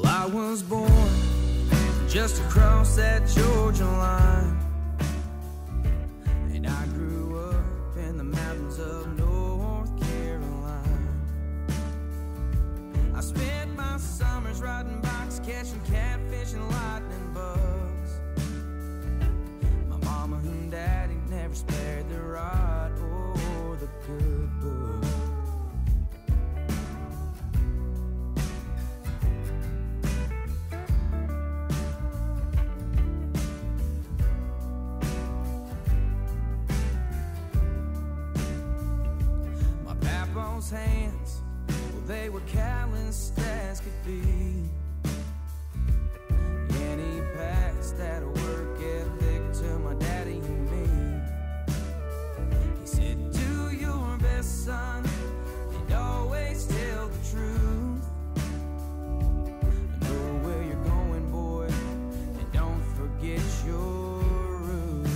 Well, I was born just across that Georgia line, and I grew up in the mountains of North Carolina. I spent my summers riding bikes, catching catfish and lightning bugs. My mama and daddy never spared the rod or the good book. Hands, well, they were calloused as could be. And he passed that work ethic to my daddy and me. He said, do your best, son, and always tell the truth. Know where you're going, boy, and don't forget your roots.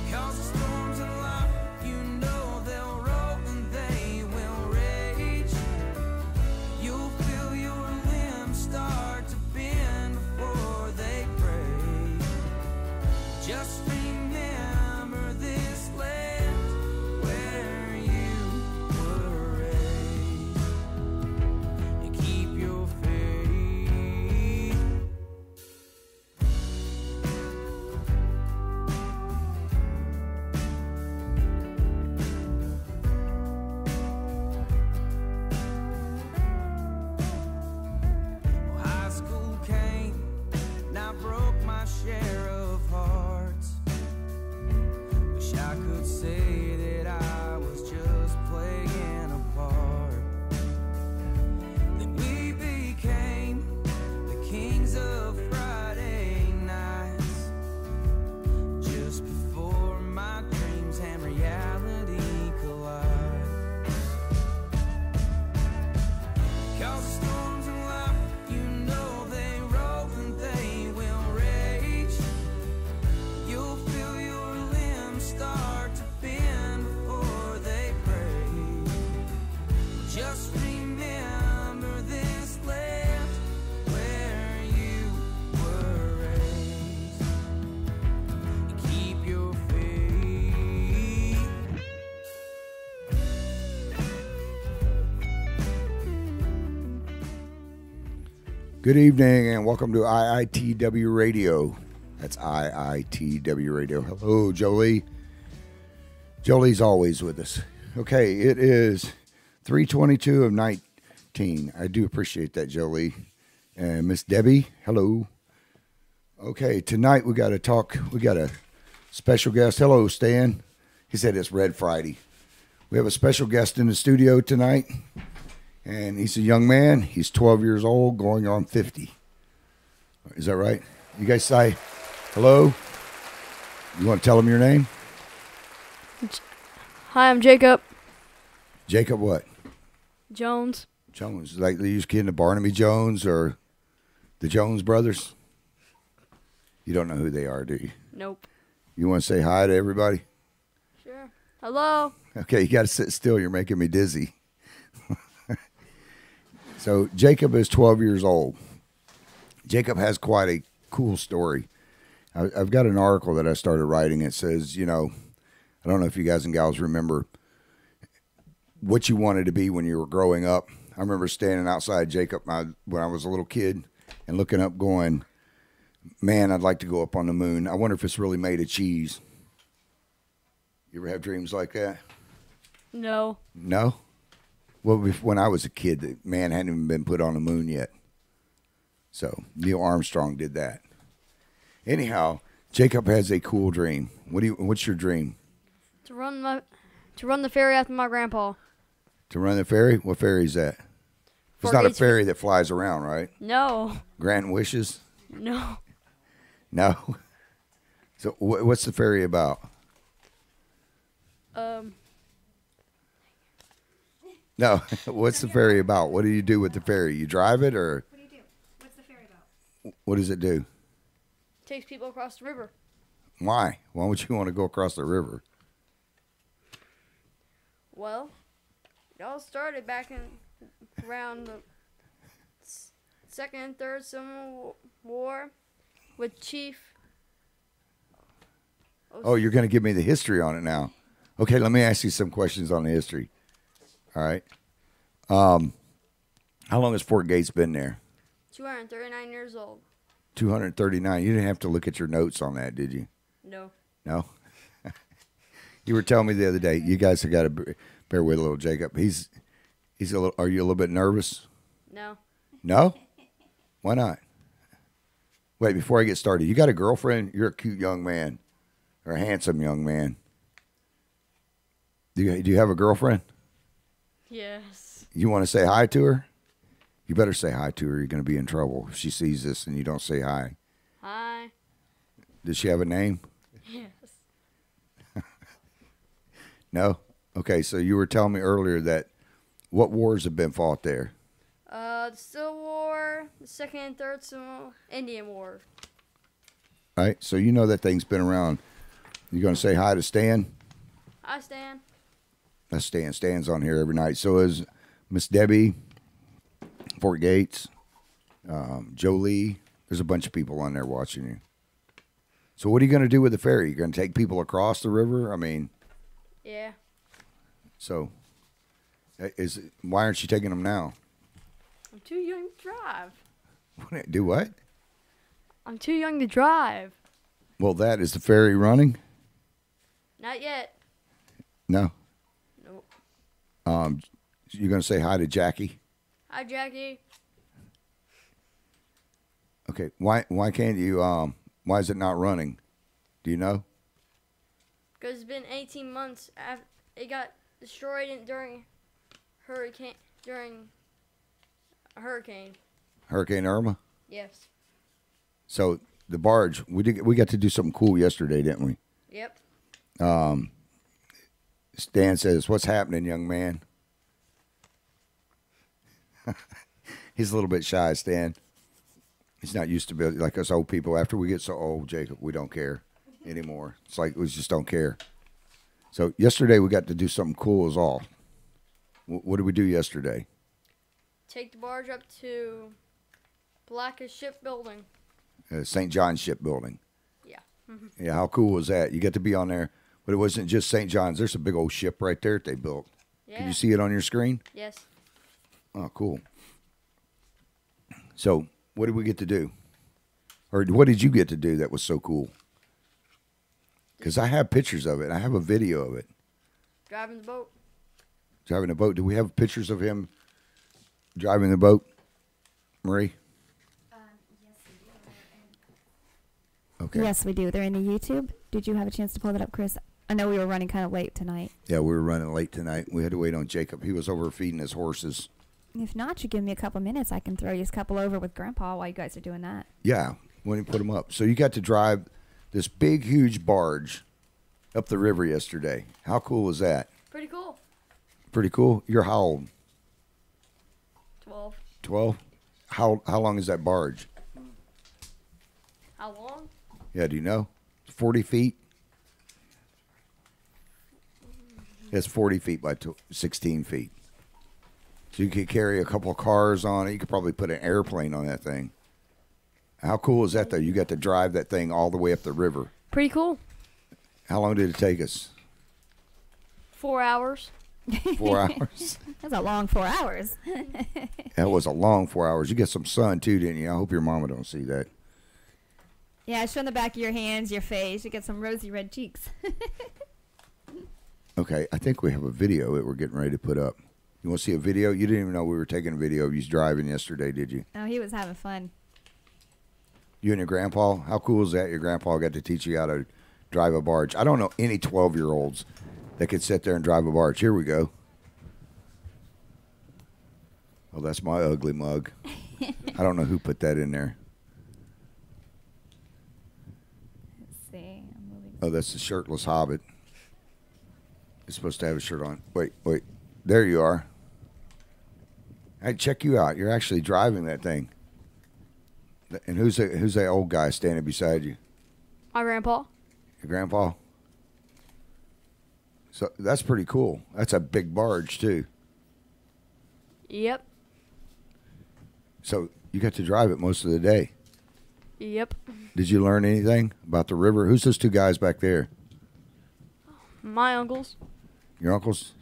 'Cause the storms in life, you know they'll roll and they will rage. You'll feel your limbs start to bend before they break. Just remember this land where you were raised, and keep your faith. Well, high school came, and I broke my share of hearts. Wish I could say that I was just playing a part. Then we became the kings of Friday nights, just before my dreams and reality collide. 'Cause the storms in life, you know they roll and they will rage. You'll feel your limbs start to bend before they break. Just remember this land where you were raised, and keep your faith. Good evening and welcome to IITW Radio. That's IITW Radio. Hello, Jolie. Jolie's always with us. Okay, it is 3:22 of 19. I do appreciate that, Jolie. And Miss Debbie, hello. Okay, tonight we got to talk. We got a special guest. Hello, Stan. He said it's Red Friday. We have a special guest in the studio tonight. And he's a young man. He's 12 years old, going on 50. Is that right? You guys say hello? You want to tell him your name? Hi, I'm Jacob Jacob what? Jones. Jones. Like they used to kid in the Barnaby Jones or the Jones brothers? You don't know who they are, do you? Nope. You want to say hi to everybody? Sure. Hello. Okay, you got to sit still. You're making me dizzy. So Jacob is 12 years old. Jacob has quite a cool story. I've got an article that I started writing. It says, you know, I don't know if you guys and gals remember what you wanted to be when you were growing up. I remember standing outside Jacob when I was a little kid and looking up going, man, I'd like to go up on the moon. I wonder if it's really made of cheese. You ever have dreams like that? No. No? Well, when I was a kid, the man hadn't even been put on the moon yet. So Neil Armstrong did that. Anyhow, Jacob has a cool dream. What's your dream? To run the ferry after my grandpa. To run the ferry? What ferry is that? It's not a ferry that flies around, right? No. Grant wishes? No. No? So what's the ferry about? No. What's the ferry about? What do you do with the ferry? You drive it or? What do you do? What's the ferry about? What does it do? Takes people across the river. Why? Why would you want to go across the river? Well, it all started back in around the Second and Third Civil War with Chief. Oh, you're going to give me the history on it now. Okay, let me ask you some questions on the history. All right. How long has Fort Gates been there? 239 years old. 239. You didn't have to look at your notes on that, did you? No. No? You were telling me the other day, you guys have got to bear with little Jacob. He's a little, are you a little bit nervous? No. No? Why not? Wait, before I get started, you got a girlfriend? You're a cute young man, or a handsome young man. Do you have a girlfriend? Yes. You want to say hi to her? You better say hi to her. You're going to be in trouble if she sees this and you don't say hi. Hi. Does she have a name? Yes. No? Okay, so you were telling me earlier that what wars have been fought there? The Civil War, the Second and Third Civil Indian War. Right? So you know that thing's been around. You going to say hi to Stan? Hi, Stan. That's Stan. Stan's on here every night. So is Miss Debbie, Fort Gates, Jolie. There's a bunch of people on there watching you. So what are you going to do with the ferry? You're going to take people across the river? I mean... Yeah. So, why aren't you taking them now? I'm too young to drive. Do what? I'm too young to drive. Well, is the ferry running? Not yet. No. Nope. You're going to say hi to Jackie? Hi, Jackie. Okay. Why can't you? Why is it not running? Do you know? Because it's been 18 months after it got destroyed during a hurricane. Hurricane Irma. Yes. So the barge, we got to do something cool yesterday, didn't we? Yep. Stan says, "What's happening, young man?" He's a little bit shy, Stan. He's not used to be like us old people. After we get so old, Jacob, we don't care anymore. It's like we just don't care. So yesterday we got to do something cool as all. What did we do yesterday? Take the barge up to Black's shipbuilding. St. John's shipbuilding. Yeah. Yeah, how cool was that? You get to be on there, but it wasn't just St. John's. There's a big old ship right there that they built. Yeah. Can you see it on your screen? Yes. Oh, cool. So what did we get to do? Or what did you get to do that was so cool? Because I have pictures of it. I have a video of it. Driving the boat. Driving the boat. Do we have pictures of him driving the boat, Marie? Yes, we do. Okay. Yes, we do. They're in the YouTube. Did you have a chance to pull that up, Chris? I know we were running kind of late tonight. Yeah, we were running late tonight. We had to wait on Jacob. He was over feeding his horses. If not, you give me a couple minutes. I can throw you a couple over with Grandpa while you guys are doing that. Yeah, when he put them up. So you got to drive this big, huge barge up the river yesterday. How cool was that? Pretty cool. Pretty cool. You're how old? 12. 12? How long is that barge? How long? Yeah, do you know? 40 feet? It's 40 feet by 16 feet. So you could carry a couple of cars on it. You could probably put an airplane on that thing. How cool is that, though? You got to drive that thing all the way up the river. Pretty cool. How long did it take us? 4 hours. 4 hours? That's a long 4 hours. That was a long 4 hours. You get some sun, too, didn't you? I hope your mama don't see that. Yeah, show the back of your hands, your face. You get some rosy red cheeks. Okay, I think we have a video that we're getting ready to put up. You want to see a video? You didn't even know we were taking a video of you driving yesterday, did you? Oh, he was having fun. You and your grandpa? How cool is that? Your grandpa got to teach you how to drive a barge. I don't know any 12-year-olds that could sit there and drive a barge. Here we go. Oh, that's my ugly mug. I don't know who put that in there. Let's see. I'm moving. Oh, that's the shirtless hobbit. He's supposed to have a shirt on. Wait. There you are. Hey, check you out. You're actually driving that thing. And who's that old guy standing beside you? My grandpa. Your grandpa? So that's pretty cool. That's a big barge, too. Yep. So You got to drive it most of the day. Yep. Did you learn anything about the river? Who's those two guys back there? My uncles. Your uncles?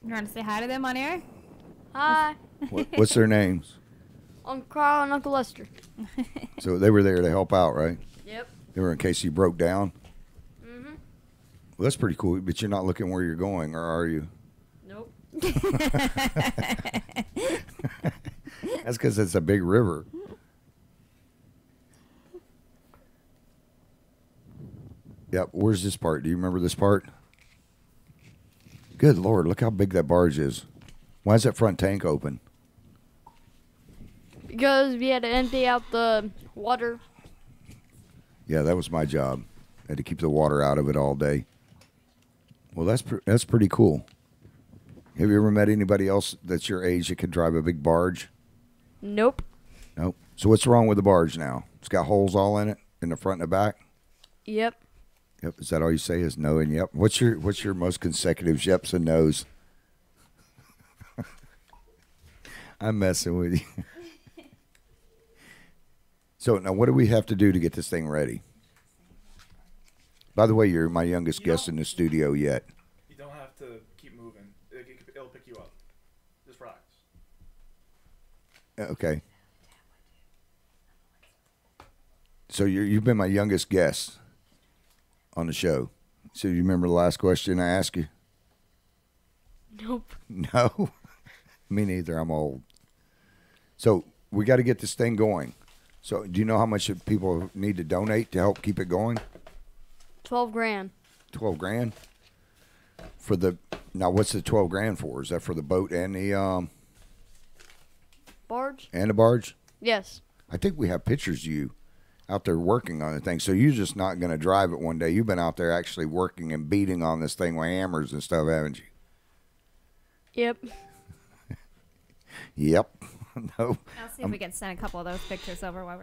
You want to say hi to them on air? Hi. What's their names? Uncle Carl and Uncle Lester. So they were there to help out, right? Yep. They were in case you broke down. Mhm. Well, that's pretty cool. But you're not looking where you're going, or are you? Nope. That's because it's a big river. Yep. Where's this part? Do you remember this part? Good Lord, look how big that barge is. Why is that front tank open? Because we had to empty out the water. Yeah, that was my job. I had to keep the water out of it all day. Well, that's pretty cool. Have you ever met anybody else that's your age that can drive a big barge? Nope. Nope. So what's wrong with the barge now? It's got holes all in it, in the front and the back? Yep. Yep. Is that all you say is no and yep? What's your most consecutive yeps and nos? I'm messing with you. So now what do we have to do to get this thing ready? By the way, you're my youngest guest in the studio yet. You don't have to keep moving. It'll pick you up. Just relax. Okay. So you've been my youngest guest on the show. So you remember the last question I asked you? Nope. No. Me neither. I'm old. So we got to get this thing going. So do you know how much people need to donate to help keep it going? 12 grand. 12 grand? For the now what's the 12 grand for? Is that for the boat and the Barge? barge? Yes. I think we have pictures of you out there working on the thing. So you're just not going to drive it one day. You've been out there actually working and beating on this thing with hammers and stuff, haven't you? Yep. Yep. No. I'll see if we can send a couple of those pictures over while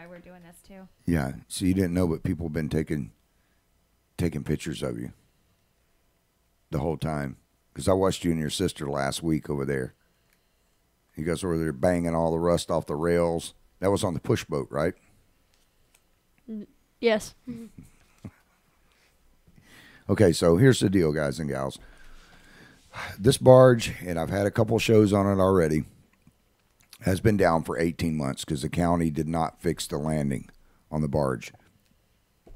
we're doing this too. Yeah. So you didn't know, but people have been taking pictures of you the whole time. Because I watched you and your sister last week over there. You guys were over there banging all the rust off the rails. That was on the push boat, right? Yes. Okay, so here's the deal, guys and gals. This barge, and I've had a couple shows on it already, has been down for 18 months because the county did not fix the landing on the barge.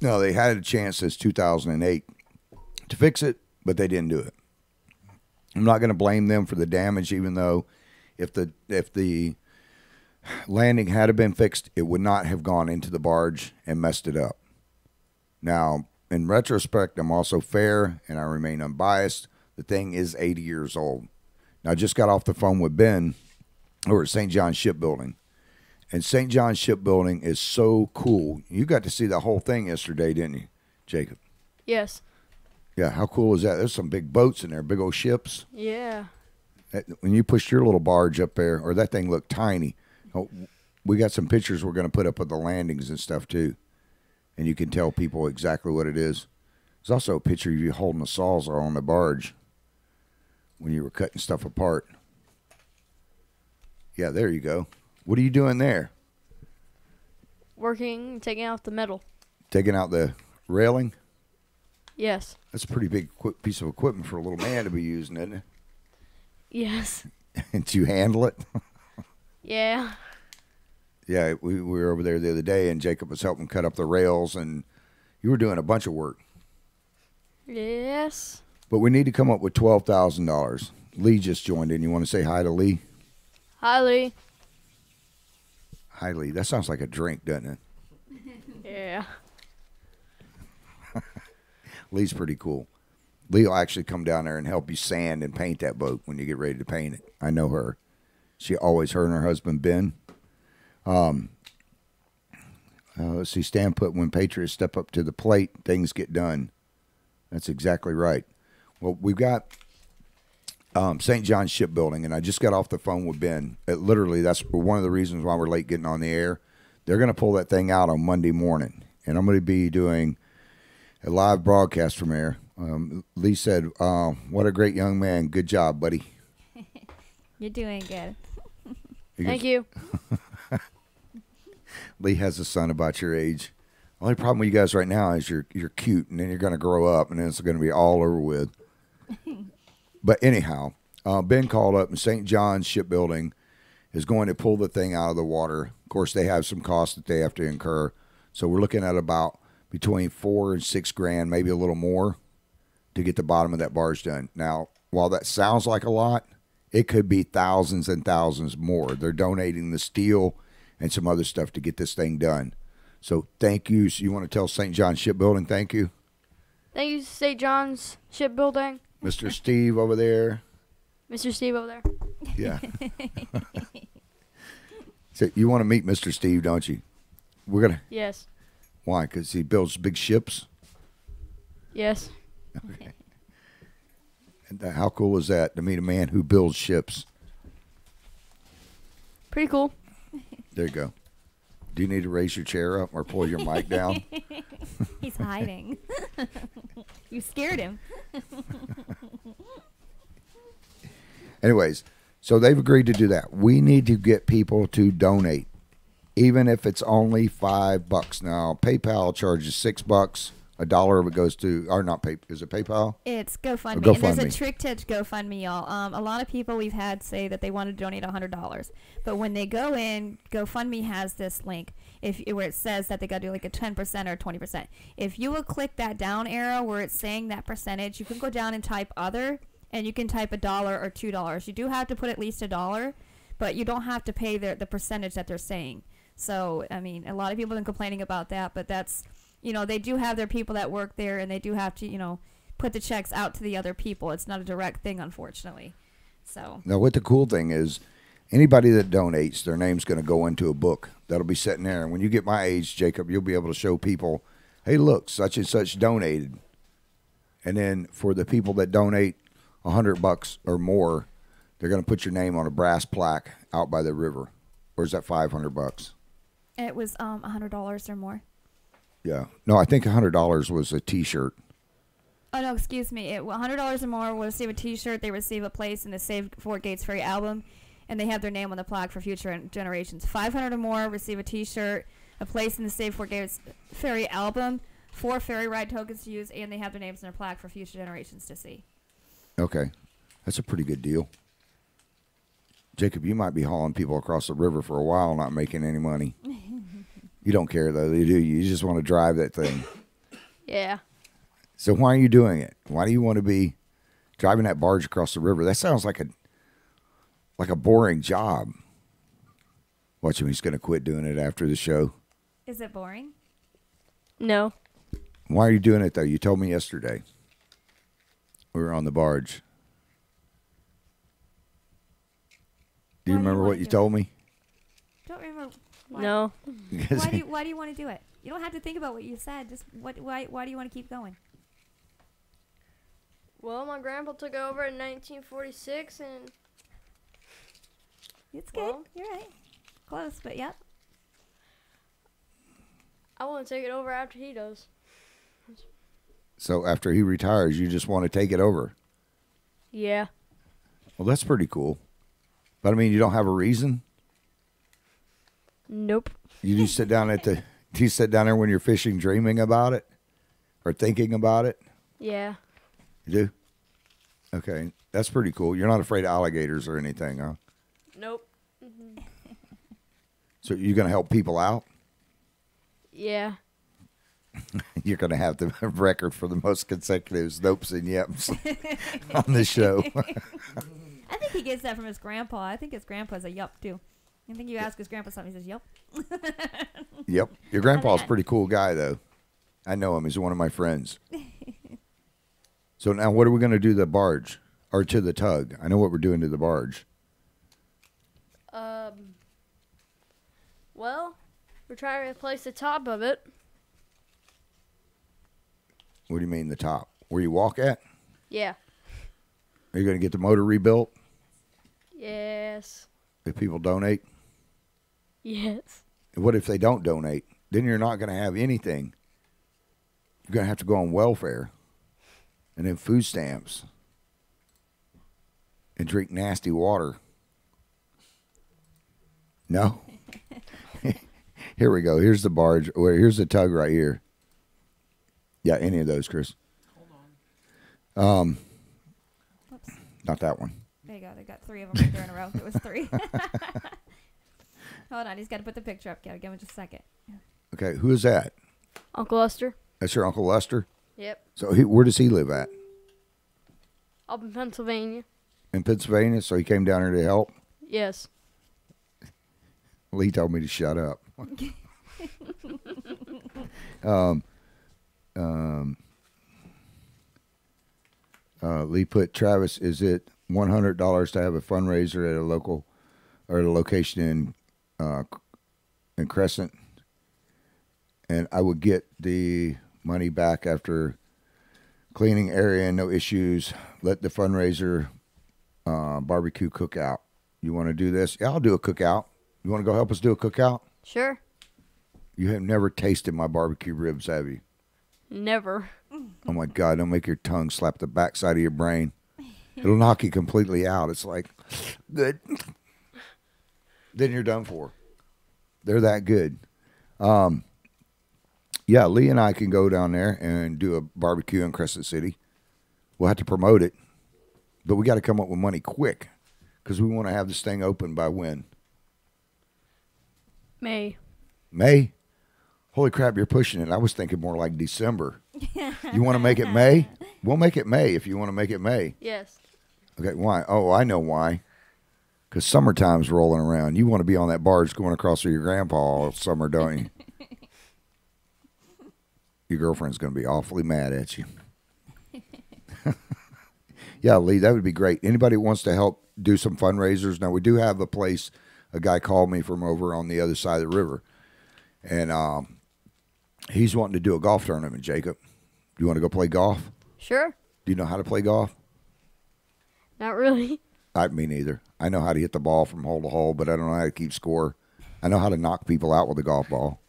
No, they had a chance since 2008 to fix it, but they didn't do it. I'm not going to blame them for the damage, even though if the landing had been fixed, it would not have gone into the barge and messed it up. Now, in retrospect, I'm also fair and I remain unbiased. The thing is 80 years old. Now, I just got off the phone with Ben over at St. John's Shipbuilding. And St. John's Shipbuilding is so cool. You got to see the whole thing yesterday, didn't you, Jacob? Yes. Yeah, how cool is that? There's some big boats in there, big old ships. Yeah. When you pushed your little barge up there, or that thing looked tiny. Oh, we got some pictures we're going to put up of the landings and stuff, too. And you can tell people exactly what it is. There's also a picture of you holding the sawzall on the barge when you were cutting stuff apart. Yeah, there you go. What are you doing there? Working, taking out the metal. Taking out the railing? Yes. That's a pretty big piece of equipment for a little man to be using, isn't it? Yes. And to handle it? Yeah. Yeah, we were over there the other day, and Jacob was helping cut up the rails, and you were doing a bunch of work. Yes. But we need to come up with $12,000. Lee just joined in. You want to say hi to Lee? Hi, Lee. Hi, Lee. That sounds like a drink, doesn't it? Yeah. Lee's pretty cool. Lee will actually come down there and help you sand and paint that boat when you get ready to paint it. I know her. Her and her husband, Ben. Let's see, Stan put, when Patriots step up to the plate, things get done. That's exactly right. Well, we've got St. John's Shipbuilding, and I just got off the phone with Ben. Literally, that's one of the reasons why we're late getting on the air. They're going to pull that thing out on Monday morning, and I'm going to be doing a live broadcast from there. Lee said, what a great young man. Good job, buddy. You're doing good. Thank you. Lee has a son about your age. Only problem with you guys right now is you're cute, and then you're going to grow up, and then it's going to be all over with. But anyhow, Ben called up, and St. John's Shipbuilding is going to pull the thing out of the water. Of course, they have some costs that they have to incur. So we're looking at about between $4 and $6 grand, maybe a little more, to get the bottom of that barge done. Now, while that sounds like a lot, it could be thousands and thousands more. They're donating the steel and some other stuff to get this thing done. So thank you. So you want to tell St. John's Shipbuilding thank you? Thank you, St. John's Shipbuilding. Mr. Steve over there. Mr. Steve over there. Yeah. So you want to meet Mr. Steve, don't you? We're going to. Yes. Why? Because he builds big ships? Yes. Okay. And how cool is that to meet a man who builds ships? Pretty cool. There you go. Do you need to raise your chair up or pull your mic down? He's hiding. You scared him. Anyways, so they've agreed to do that. We need to get people to donate, even if it's only $5. Now, PayPal charges $6. $1 of it goes to, or not pay. Is it PayPal? It's GoFundMe. Or And there's a GoFundMe. trick to GoFundMe, y'all. A lot of people we've had say that they want to donate $100, but when they go in, GoFundMe has this link where it says that they got to do like a 10% or 20%. If you will click that down arrow where it's saying that percentage, you can go down and type other, and you can type $1 or $2. You do have to put at least $1, but you don't have to pay the percentage that they're saying. So, I mean, a lot of people have been complaining about that, but that's, you know, they do have their people that work there, and they do have to, you know, put the checks out to the other people. It's not a direct thing, unfortunately. So Now, what the cool thing is, anybody that donates, their name's going to go into a book that'll be sitting there. And when you get my age, Jacob, you'll be able to show people, hey, look, such and such donated. And then for the people that donate $100 or more, they're going to put your name on a brass plaque out by the river. Or is that $500? it was $100 or more. Yeah. No, I think $100 was a T-shirt. Oh, no, excuse me. $100 or more will receive a T-shirt. They receive a place in the Save Fort Gates Ferry album, and they have their name on the plaque for future generations. 500 or more receive a T-shirt, a place in the Save Fort Gates Ferry album, 4 ferry ride tokens to use, and they have their names on their plaque for future generations to see. Okay. That's a pretty good deal. Jacob, you might be hauling people across the river for a while not making any money. You don't care, though, do you? You just want to drive that thing. Yeah. So why are you doing it? Why do you want to be driving that barge across the river? That sounds like a boring job. Watch him. He's going to quit doing it after the show. Is it boring? No. Why are you doing it, though? You told me yesterday. We were on the barge. Do you Why do you remember wanna what you do told me? Don't remember. Why? No. Why do you want to do it? You don't have to think about what you said. Just why do you want to keep going? Well, my grandpa took over in 1946, and It's good. Well- You're right. Close, but yep. I want to take it over after he does. So after he retires, you just want to take it over. Yeah. Well, that's pretty cool. But I mean, you don't have a reason. Nope. You do sit down do you sit down there when you're fishing, dreaming about it, or thinking about it? Yeah. You do. Okay, that's pretty cool. You're not afraid of alligators or anything, huh? Nope. So you're gonna help people out. Yeah. You're gonna have the record for the most consecutive nopes and yeps on this show. I think he gets that from his grandpa. I think his grandpa's a yup too. I think you ask his grandpa something, he says yup. Yep. Your grandpa's a pretty cool guy, though. I know him. He's one of my friends. So now what are we going to do to the barge? Or to the tug? I know what we're doing to the barge. Well, we're trying to replace the top of it. What do you mean the top? Where you walk at? Yeah. Are you going to get the motor rebuilt Yes. if people donate? Yes. What if they don't donate? Then you're not going to have anything. You're going to have to go on welfare. And then food stamps. And drink nasty water. No. Here we go. Here's the barge. Or here's the tug right here. Yeah, any of those, Chris. Whoops. Not that one. There you go. They got 3 of them right there in a row. It was 3. Hold on. He's got to put the picture up. Got to give him just a second. Okay, who is that? Uncle Lester. That's your Uncle Lester? Yep. So where does he live at? Up in Pennsylvania. In Pennsylvania? So he came down here to help? Yes. Lee told me to shut up. Lee put, Travis, is it $100 to have a fundraiser at a local or at a location in Crescent? And I would get the money back after cleaning area, no issues. Let the fundraiser barbecue cookout. You want to do this? Yeah, I'll do a cookout. You want to go help us do a cookout? Sure. You have never tasted my barbecue ribs, have you? Never. Oh, my God. Don't make your tongue slap the backside of your brain. It'll knock you completely out. It's like, good. Then you're done for. They're that good. Yeah, Lee and I can go down there and do a barbecue in Crescent City. We'll have to promote it. But we got to come up with money quick because we want to have this thing open by when? May. May? Holy crap, you're pushing it. I was thinking more like December. You want to make it May? We'll make it May if you want to make it May. Yes. Okay, why? Oh, I know why. Because summertime's rolling around. You want to be on that barge going across with your grandpa all summer, don't you? Your girlfriend's going to be awfully mad at you. Yeah, Lee, that would be great. Anybody who wants to help do some fundraisers? Now, we do have a place. A guy called me from over on the other side of the river. And he's wanting to do a golf tournament, Jacob. Do you want to go play golf? Sure. Do you know how to play golf? Not really. Me neither. I know how to hit the ball from hole to hole, but I don't know how to keep score. I know how to knock people out with a golf ball.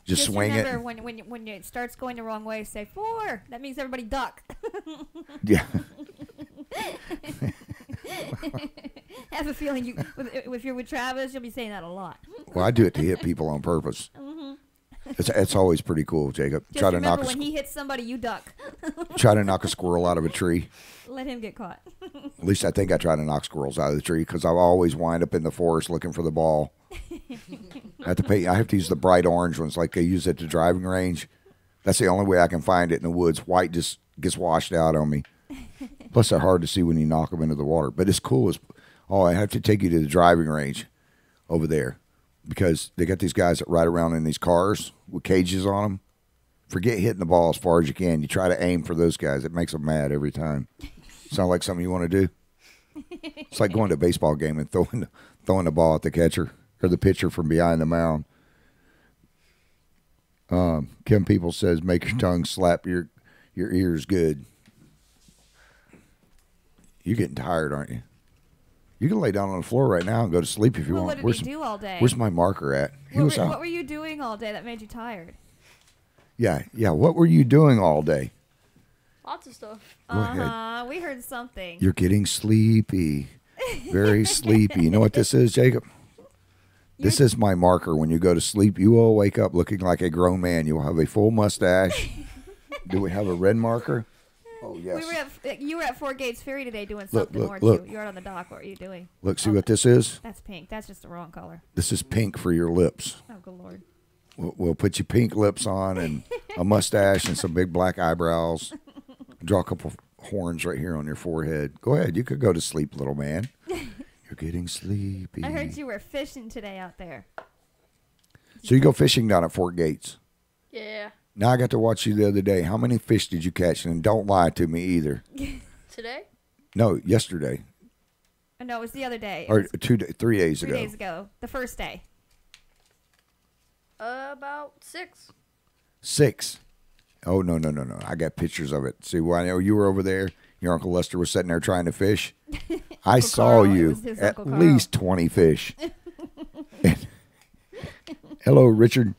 Just swing remember, it. when it starts going the wrong way, say 4. That means everybody duck. Yeah. I have a feeling if you're with Travis, you'll be saying that a lot. Well, I do it to hit people on purpose. Mm-hmm. It's always pretty cool, Jacob. Just remember, when he hits somebody, you duck. Try to knock a squirrel out of a tree. Let him get caught. At least I think I try to knock squirrels out of the tree because I always wind up in the forest looking for the ball. I have to use the bright orange ones like they use at the driving range. That's the only way I can find it in the woods. White just gets washed out on me. Plus, they're hard to see when you knock them into the water. But it's cool. I have to take you to the driving range over there because they got these guys that ride around in these cars with cages on them. Forget hitting the ball as far as you can. You try to aim for those guys. It makes them mad every time. Sound like something you want to do? It's like going to a baseball game and throwing the ball at the catcher or the pitcher from behind the mound. Kim People says, make your tongue slap your ears good. You're getting tired, aren't you? You can lay down on the floor right now and go to sleep if you want. What did he do all day? Where's my marker at? What were you doing all day that made you tired? Yeah. What were you doing all day? Lots of stuff. Go ahead. We heard something. You're getting sleepy. Very sleepy. You know what this is, Jacob? This is my marker. When you go to sleep, you will wake up looking like a grown man. You will have a full mustache. Do we have a red marker? Oh, yes. You were at Fort Gates Ferry today doing something, weren't you? You were out on the dock. What were you doing? Look, see what this is? That's pink. That's just the wrong color. This is pink for your lips. Oh, good Lord. We'll put you pink lips on and a mustache and some big black eyebrows. Draw a couple horns right here on your forehead. Go ahead. You could go to sleep, little man. You're getting sleepy. I heard you were fishing today out there. So you go fishing down at Fort Gates? Yeah. Now I got to watch you the other day. How many fish did you catch? And don't lie to me either. Today? No, yesterday. No, it was the other day. Or 3 days ago. 3 days ago. The first day. About 6. 6. Oh, no. I got pictures of it. See, I know you were over there. Your Uncle Lester was sitting there trying to fish. I saw you at least 20 fish. Hello, Richard.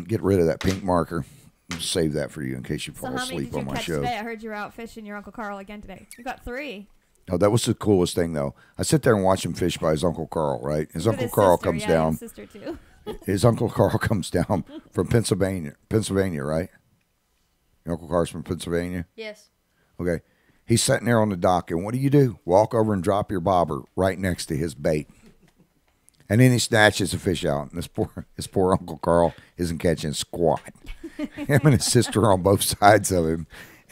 Get rid of that pink marker. I'll save that for you in case you fall asleep on my show. Today? I heard you were out fishing your Uncle Carl again today. You got 3. Oh, that was the coolest thing, though. I sit there and watch him fish by his Uncle Carl, right? His With Uncle his Carl sister, comes yeah, down. His sister too. His Uncle Carl comes down from Pennsylvania, right? Your Uncle Carl's from Pennsylvania? Yes. Okay. He's sitting there on the dock, and what do? Walk over and drop your bobber right next to his bait. And then he snatches the fish out, and his poor Uncle Carl isn't catching squat. Him and his sister are on both sides of him,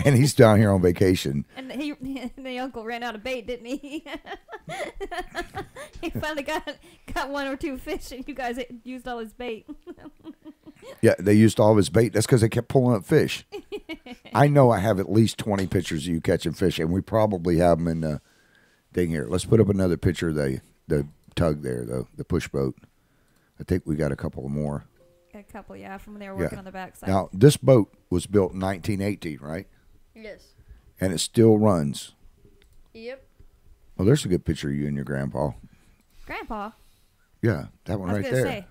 and he's down here on vacation. And the uncle ran out of bait, didn't he? He finally got one or two fish, and you guys used all his bait. Yeah, they used all of his bait. That's because they kept pulling up fish. I know I have at least 20 pictures of you catching fish, and we probably have them in the thing here. Let's put up another picture of the tug there, the push boat. I think we got a couple more. A couple, yeah, from when they were working on the backside. Now, this boat was built in 1918, right? Yes. And it still runs. Yep. Oh, there's a good picture of you and your grandpa. Grandpa? Yeah, that one I was right gonna there. say,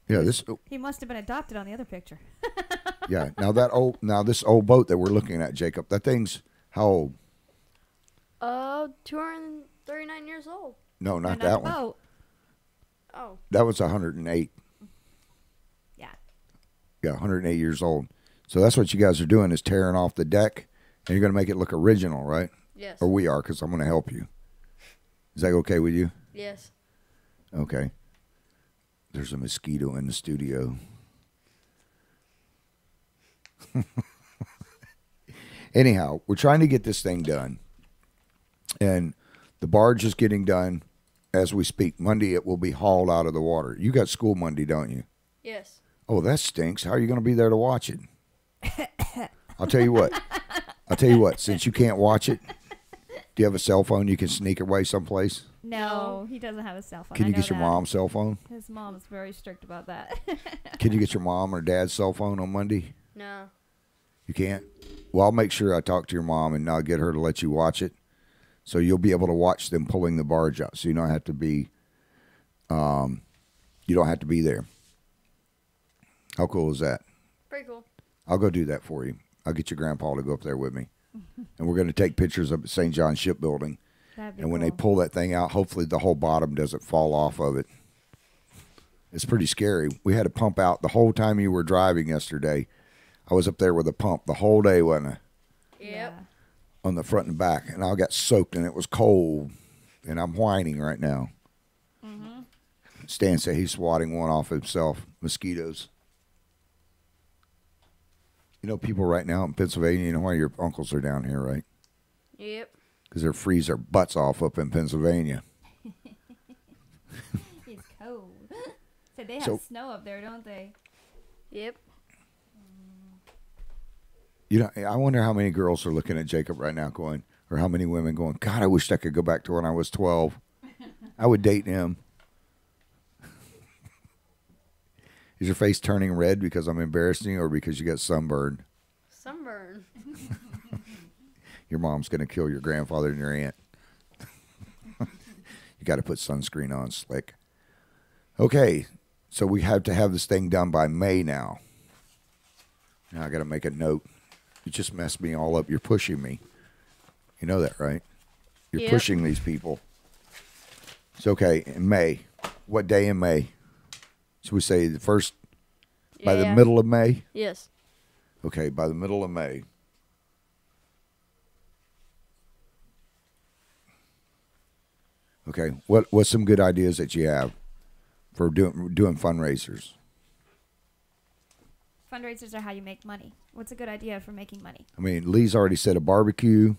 Yeah, this. he must have been adopted on the other picture. Yeah, now this old boat that we're looking at, Jacob. That thing's how old? 239 years old. No, No, not the that one. boat. Oh. That was 108. Yeah. Yeah, 108 years old. So that's what you guys are doing is tearing off the deck, and you're going to make it look original, right? Yes. Or we are, because I'm going to help you. Is that okay with you? Yes. Okay. There's a mosquito in the studio. Anyhow, we're trying to get this thing done. And the barge is getting done as we speak. Monday it will be hauled out of the water. You got school Monday, don't you? Yes. Oh, that stinks. How are you going to be there to watch it? I'll tell you what. Since you can't watch it, do you have a cell phone you can sneak away someplace? No, he doesn't have a cell phone. Can you I know get your that. mom's cell phone? His mom's very strict about that. Can you get your mom or dad's cell phone on Monday? No. You can't? Well, I'll make sure I talk to your mom and I'll get her to let you watch it. So you'll be able to watch them pulling the barge out. So you don't have to be there. How cool is that? Pretty cool. I'll go do that for you. I'll get your grandpa to go up there with me. And we're going to take pictures of St. John Shipbuilding. That'd be And when they cool. pull that thing out, hopefully the whole bottom doesn't fall off of it. It's pretty scary. We had to pump out the whole time you were driving yesterday. I was up there with a pump the whole day, wasn't I? Yep. On the front and back. And I got soaked and it was cold. And I'm whining right now. Mm-hmm. Stan said he's swatting one off himself. Mosquitoes. You know people right now in Pennsylvania, you know why your uncles are down here, right? Yep. Because they're freeze their butts off up in Pennsylvania. It's cold. So they have So- snow up there, don't they? Yep. You know, I wonder how many girls are looking at Jacob right now going, or how many women going, God, I wish I could go back to when I was 12. I would date him. Is your face turning red because I'm embarrassing you or because you got sunburned? Sunburn. Your mom's going to kill your grandfather and your aunt. You got to put sunscreen on, slick. Okay, so we have to have this thing done by May now. Now I got to make a note. You just messed me all up. You're pushing me. You know that, right? You're Yep. pushing these people. It's okay. In May. What day in May? Should we say the first, by the Yeah. middle of May? Yes. Okay, by the middle of May. Okay, what's some good ideas that you have for doing fundraisers? Fundraisers are how you make money. What's a good idea for making money? I mean, Lee's already said a barbecue.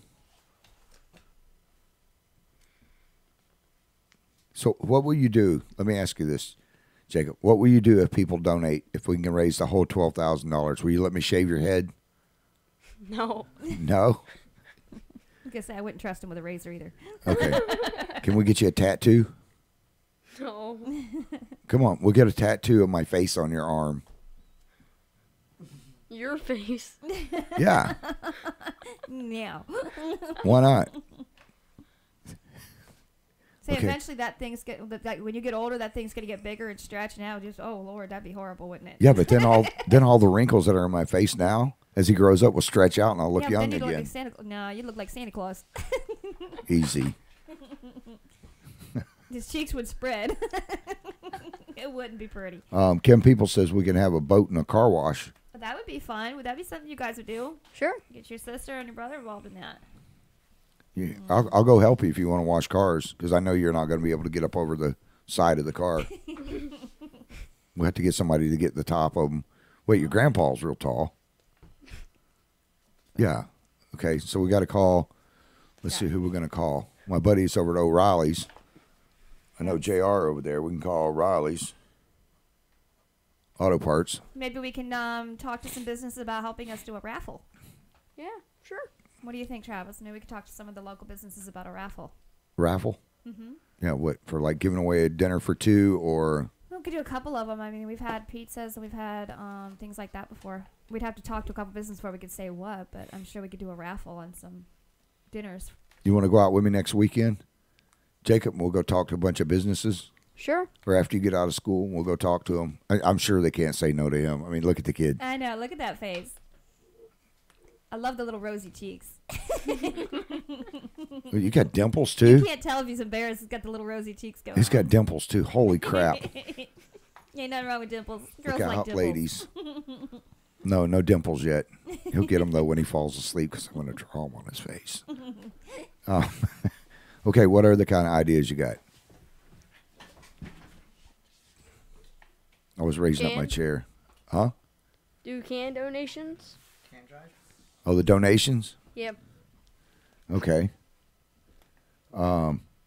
So what will you do? Let me ask you this, Jacob. What will you do if people donate, if we can raise the whole $12,000? Will you let me shave your head? No. No? I guess I wouldn't trust him with a razor either. Okay. Can we get you a tattoo? No. Come on, we'll get a tattoo of my face on your arm. Your face. Yeah, No. why not? Say Okay. eventually that when you get older, that thing's gonna get bigger and stretch. Now, just oh Lord, that'd be horrible, wouldn't it? Yeah, but then all the wrinkles that are in my face now, As he grows up, we'll stretch out and I'll look yeah, but young then you look again. like Santa. No, you look like Santa Claus. Easy. His cheeks would spread. It wouldn't be pretty. Kim People says we can have a boat and a car wash. But that would be fun. Would that be something you guys would do? Sure. Get your sister and your brother involved in that. Yeah, I'll go help you if you want to wash cars, because I know you're not going to be able to get up over the side of the car. We'll have to get somebody to get the top of them. Wait, your grandpa's real tall. Yeah. Okay, so we got to call. Let's see who we're going to call. My buddy's over at O'Reilly's. I know JR over there. We can call O'Reilly's Auto Parts. Maybe we can talk to some businesses about helping us do a raffle. Yeah, sure. What do you think, Travis? Maybe we could talk to some of the local businesses about a raffle. Raffle? Mm-hmm. Yeah, what, for like giving away a dinner for two or... We could do a couple of them. I mean, we've had pizzas and we've had things like that before. We'd have to talk to a couple businesses before we could say what, but I'm sure we could do a raffle and some dinners. You want to go out with me next weekend? Jacob, we'll go talk to a bunch of businesses. Sure. Or after you get out of school, we'll go talk to them. I'm sure they can't say no to him. I mean, look at the kid. I know. Look at that face. I love the little rosy cheeks. You got dimples, too? You can't tell if he's embarrassed. He's got the little rosy cheeks going. He's got dimples, too. Holy crap. Ain't nothing wrong with dimples. Girls Look like out, dimples. ladies. No dimples yet. He'll get them, though, when he falls asleep, because I'm going to draw them on his face. Okay, what are the kind of ideas you got? I was raising up my chair. Huh? Do can donations? Oh, the donations? Yep. Okay.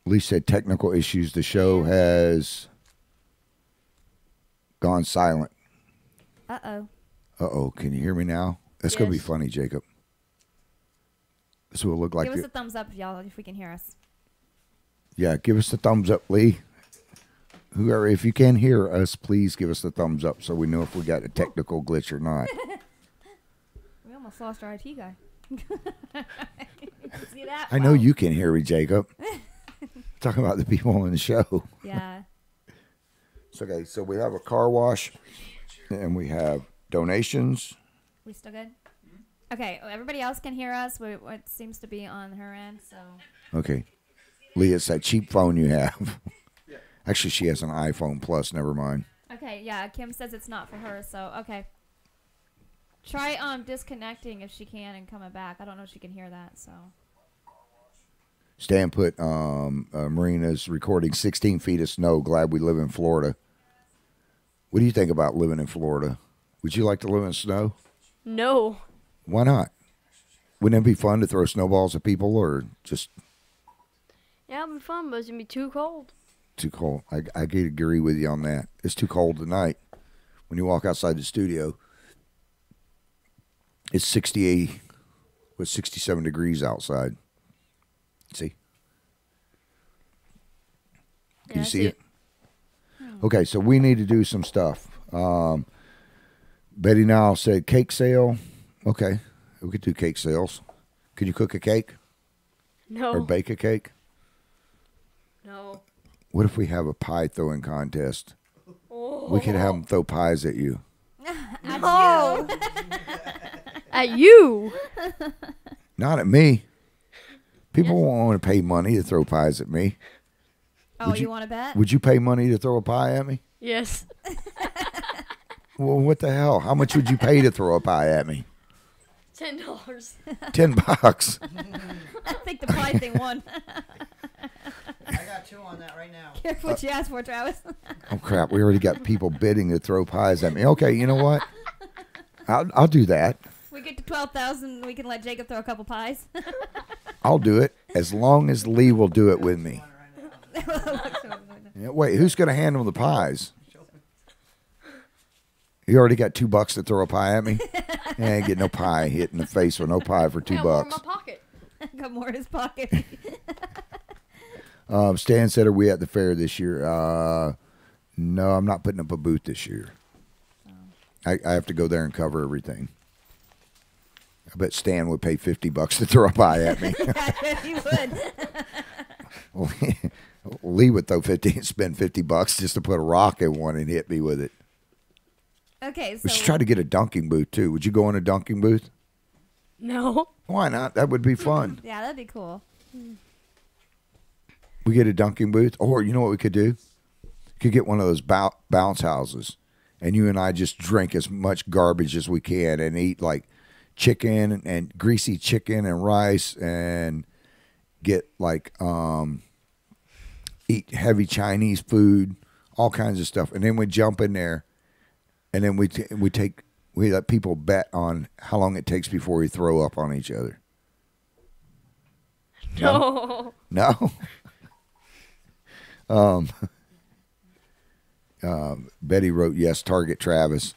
Lee said technical issues. The show has gone silent. Uh-oh. Uh-oh. Can you hear me now? That's going to be Yes. funny, Jacob. This will look like... Give us a thumbs up, y'all, if we can hear us. Yeah, give us the thumbs up, Lee. Whoever, if you can hear us, please give us the thumbs up so we know if we got a technical glitch or not. We almost lost our IT guy. See that? I know you can hear me, Jacob. Talking about the people on the show. Yeah. Okay, so we have a car wash, and we have donations. We still good? Okay, everybody else can hear us. What seems to be on her end, so. Okay. Lee, it's that cheap phone you have. Actually, she has an iPhone Plus. Never mind. Okay, yeah, Kim says it's not for her, so, okay. Try disconnecting if she can and coming back. I don't know if she can hear that, so. Stan put Marina's recording 16 feet of snow. Glad we live in Florida. What do you think about living in Florida? Would you like to live in snow? No. Why not? Wouldn't it be fun to throw snowballs at people, or just Yeah, it'll be fun, but it's going to be too cold. too cold? I could agree with you on that. It's too cold tonight. When you walk outside the studio, it's 68 with 67 degrees outside. See? Can Yeah, you I see see it? Okay, so we need to do some stuff. Betty now said cake sale. Okay, we could do cake sales. Could you cook a cake No. or bake a cake? No. What if we have a pie throwing contest? Oh. We could have them throw pies at you. No. At you. Not at me. People won't want to pay money to throw pies at me. Oh, Would you you- want to bet? Would you pay money to throw a pie at me? Yes. Well, what the hell? How much would you pay to throw a pie at me? $10. $10. I think the pie thing won. I got 2 on that right now. Careful what you asked for, Travis. Oh crap! We already got people bidding to throw pies at me. Okay, you know what? I'll do that. We get to 12,000, we can let Jacob throw a couple pies. I'll do it as long as Lee will do it with me. Yeah, wait, who's going to handle the pies? You already got $2 to throw a pie at me? I ain't get no pie hit in the face with no pie for I got more in $2. my pocket. Got more in his pocket. Stan said, are we at the fair this year? No, I'm not putting up a booth this year. I have to go there and cover everything. I bet Stan would pay $50 to throw a pie at me. He would. Lee would throw 50 and spend $50 just to put a rock in one and hit me with it. Okay, so We should try to get a dunking booth too. Would you go in a dunking booth? No. Why not? That would be fun. Yeah, that'd be cool. We get a dunking booth, or you know what we could do? Could get one of those bounce houses, and you and I just drink as much garbage as we can and eat like chicken and greasy chicken and rice and get like eat heavy Chinese food, all kinds of stuff, and then we jump in there, and then we let people bet on how long it takes before we throw up on each other. No. No. Betty wrote, yes, target Travis.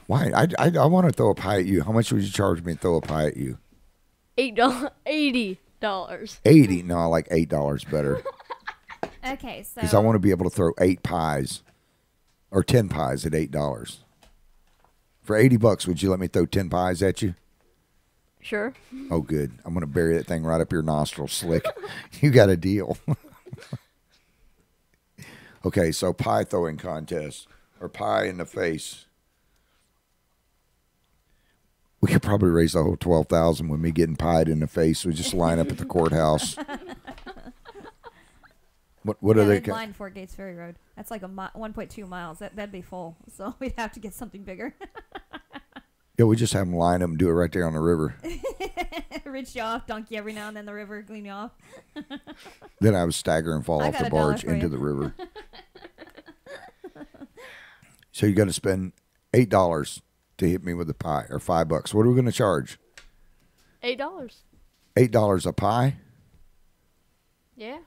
Why? I want to throw a pie at you. How much would you charge me to throw a pie at you? $80. $80. No, I like $8 better. Okay, so Because I want to be able to throw 8 pies or 10 pies at $8. For $80, would you let me throw 10 pies at you? Sure. Oh, good. I'm going to bury that thing right up your nostril, slick. You got a deal. Okay, so pie throwing contest or pie in the face. We could probably raise the whole $12,000 with me getting pied in the face. We just line up at the courthouse. What are they? line Fort Gates Ferry Road. That's like 1.2 miles. That'd be full. So we'd have to get something bigger. Yeah, we just have them line up and do it right there on the river. Rinse you off, dunk you every now and then the river, clean you off. Then I would stagger and fall I off got the a dollar barge for into you. the river. So you got to spend $8 to hit me with a pie, or $5. What are we going to charge? $8. $8 a pie? Yeah.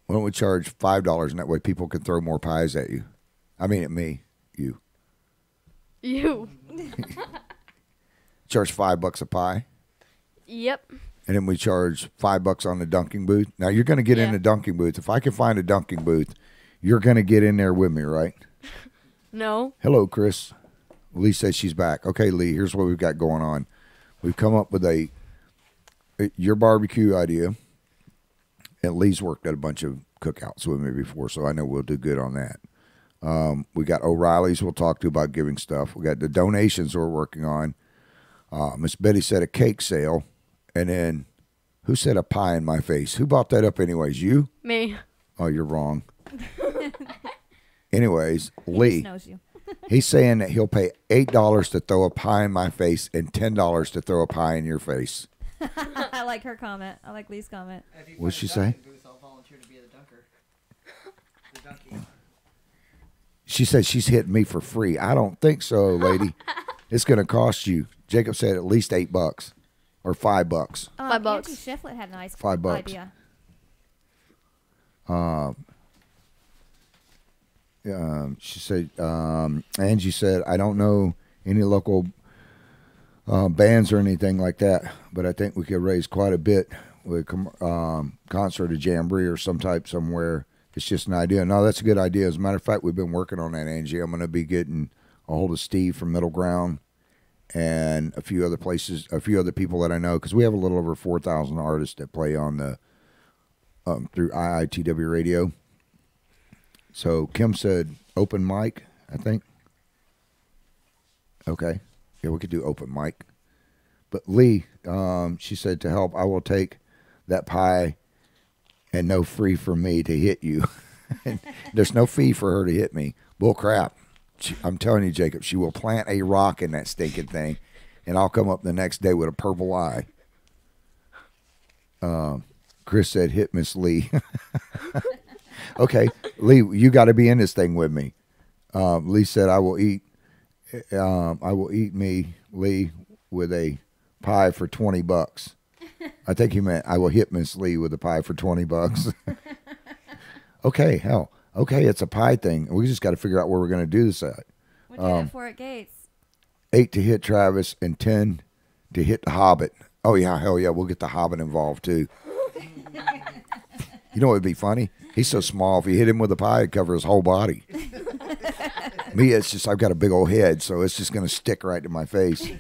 Why don't we charge $5, and that way people can throw more pies at you? I mean, at me, you. You. Charge $5 a pie, Yep. and then we charge $5 on the dunking booth. Now you're going to get in Yeah. the dunking booth. If I can find a dunking booth, you're going to get in there with me, right? No. Hello, Chris. Lee says she's back. Okay, Lee, here's what we've got going on. We've come up with your barbecue idea, and Lee's worked at a bunch of cookouts with me before, so I know we'll do good on that. We got O'Reilly's we'll talk to about giving stuff. We got the donations we're working on. Miss Betty said a cake sale, and then who said a pie in my face? Who bought that up anyways? You? Me. Oh, you're wrong. Anyways, He Lee, just knows you. he's saying that he'll pay $8 to throw a pie in my face and $10 to throw a pie in your face. I like her comment. I like Lee's comment. If you What'd find she a say? dunking Booth, I'll volunteer to be the dunker. The donkey. She said she's hitting me for free. I don't think so, lady. It's going to cost you. Jacob said at least $8 or $5. $5. Auntie Shiflett had a nice $5. idea. She said, Angie said, I don't know any local bands or anything like that, but I think we could raise quite a bit with concert or jamboree or some type somewhere. It's just an idea. No, that's a good idea. As a matter of fact, we've been working on that, Angie. I'm going to be getting a hold of Steve from Middle Ground and a few other places, a few other people that I know, because we have a little over 4,000 artists that play on the through IITW radio. So Kim said open mic, I think. Okay. Yeah, we could do open mic. But Lee, she said to help, I will take that pie and no free for me to hit you. There's no fee for her to hit me. Bull crap. I'm telling you, Jacob, she will plant a rock in that stinking thing, and I'll come up the next day with a purple eye. Chris said, hit Miss Lee. Okay, Lee, you got to be in this thing with me. Lee said, I will eat me, Lee, with a pie for $20. I think he meant I will hit Miss Lee with a pie for $20. Okay, hell. Okay, it's a pie thing. We just got to figure out where we're going to do this at. We did it Fort Gates. 8 to hit Travis and 10 to hit the Hobbit. Oh, yeah, hell yeah. We'll get the Hobbit involved, too. You know what would be funny? He's so small, if you hit him with a pie, it'd cover his whole body. Me, it's just, I've got a big old head, so it's just going to stick right to my face.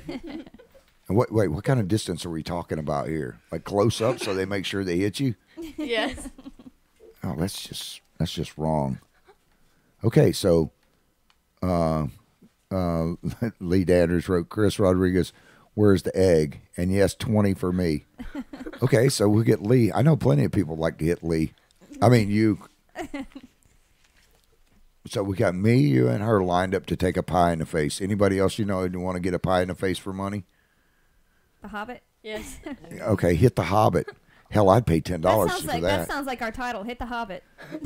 And what kind of distance are we talking about here? Like close up so they make sure they hit you? Yes. Oh, that's just wrong. Okay, so Lee Danders wrote, Chris Rodriguez, Where's the egg? And yes, 20 for me. Okay, so we'll get Lee. I know plenty of people like to hit Lee. I mean, you. So we got me, you, and her lined up to take a pie in the face. Anybody else you know who want to get a pie in the face for money? The Hobbit. Yes. Okay, hit the Hobbit. Hell, I'd pay $10 for that. That sounds like our title. Hit the Hobbit. I'd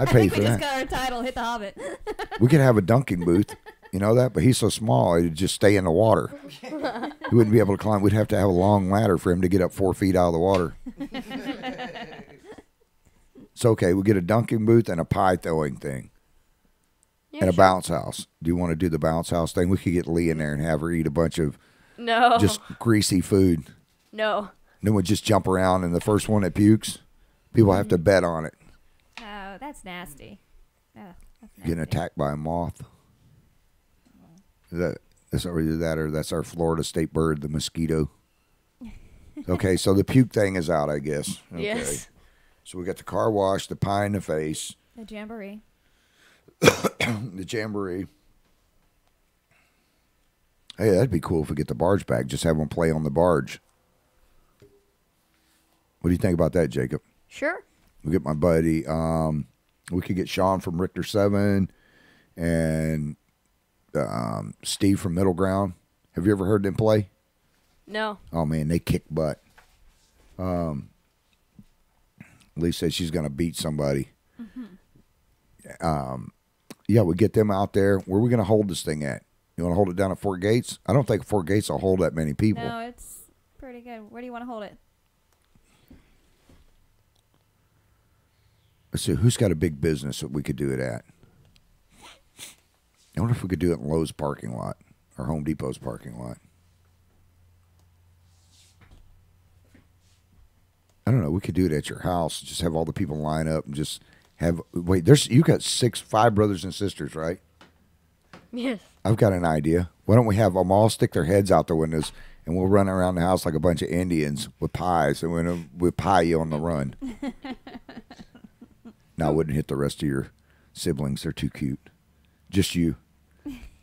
pay for We just that. got our title. Hit the Hobbit. We could have a dunking booth. You know that? But he's so small, he'd just stay in the water. He wouldn't be able to climb. We'd have to have a long ladder for him to get up 4 feet out of the water. So, okay, we get a dunking booth and a pie throwing thing. Yeah, And a sure. bounce house. Do you want to do the bounce house thing? We could get Lee in there and have her eat a bunch of No. just greasy food. No. Then we'd just jump around, and the first one that pukes, people have to bet on it. Oh, that's nasty. Oh, that's nasty. Getting attacked by a moth. That's either that or that's our Florida state bird, the mosquito. Okay, so the puke thing is out, I guess. Okay. Yes. So we got the car wash, the pie in the face, The jamboree. the jamboree. Hey, that'd be cool if we get the barge back. Just have them play on the barge. What do you think about that, Jacob? Sure. We get my buddy. We could get Sean from Richter 7 and Steve from Middle Ground. Have you ever heard them play? No. Oh, man, they kick butt. Lee says she's going to beat somebody. Yeah, we get them out there. Where are we going to hold this thing at? You want to hold it down at Fort Gates? I don't think Fort Gates will hold that many people. No, it's pretty good. Where do you want to hold it? Let's see, who's got a big business that we could do it at? I wonder if we could do it in Lowe's parking lot or Home Depot's parking lot. I don't know. We could do it at your house. Just have all the people line up and just have. Wait, you got 5 brothers and sisters, right? Yes. I've got an idea. Why don't we have them all stick their heads out the windows and we'll run around the house like a bunch of Indians with pies and we'll pie you on the run. No, I wouldn't hit the rest of your siblings. They're too cute. Just you.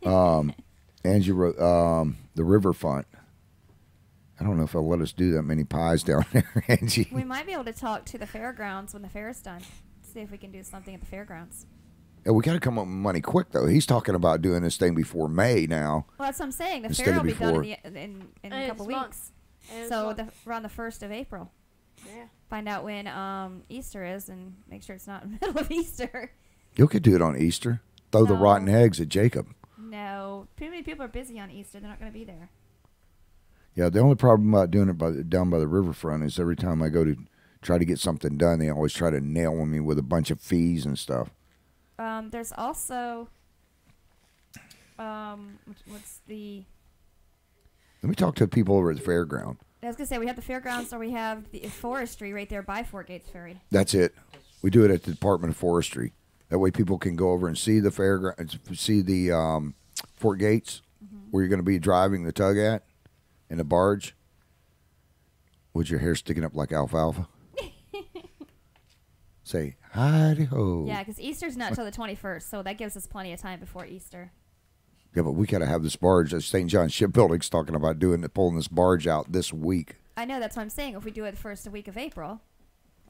Angie wrote the riverfront. I don't know if they'll let us do that many pies down there, Angie. We might be able to talk to the fairgrounds when the fair is done. See if we can do something at the fairgrounds. Yeah, we got to come up with money quick, though. He's talking about doing this thing before May now. Well, that's what I'm saying. The Instead fair of will be done before. in a And couple it's month. weeks. And it's So month. around the 1st of April. Yeah. Find out when Easter is and make sure it's not in the middle of Easter. You could do it on Easter. Throw the No. rotten eggs at Jacob. No, too many people are busy on Easter. They're not going to be there. Yeah, the only problem about doing it down by the riverfront is every time I go to try to get something done, they always try to nail me with a bunch of fees and stuff. There's also what's the? Let me talk to the people over at the fairground. I was gonna say we have the fairgrounds, or we have the forestry right there by Fort Gates Ferry. That's it. We do it at the Department of Forestry. That way people can go over and see the fairground, see the Fort Gates, where you're going to be driving the tug at, in the barge. With your hair sticking up like alfalfa. Say, hidey-ho. Yeah, because Easter's not till the 21st, so that gives us plenty of time before Easter. Yeah, but we got to have this barge. St. John Shipbuilding's talking about pulling this barge out this week. I know, that's what I'm saying. If we do it the first week of April,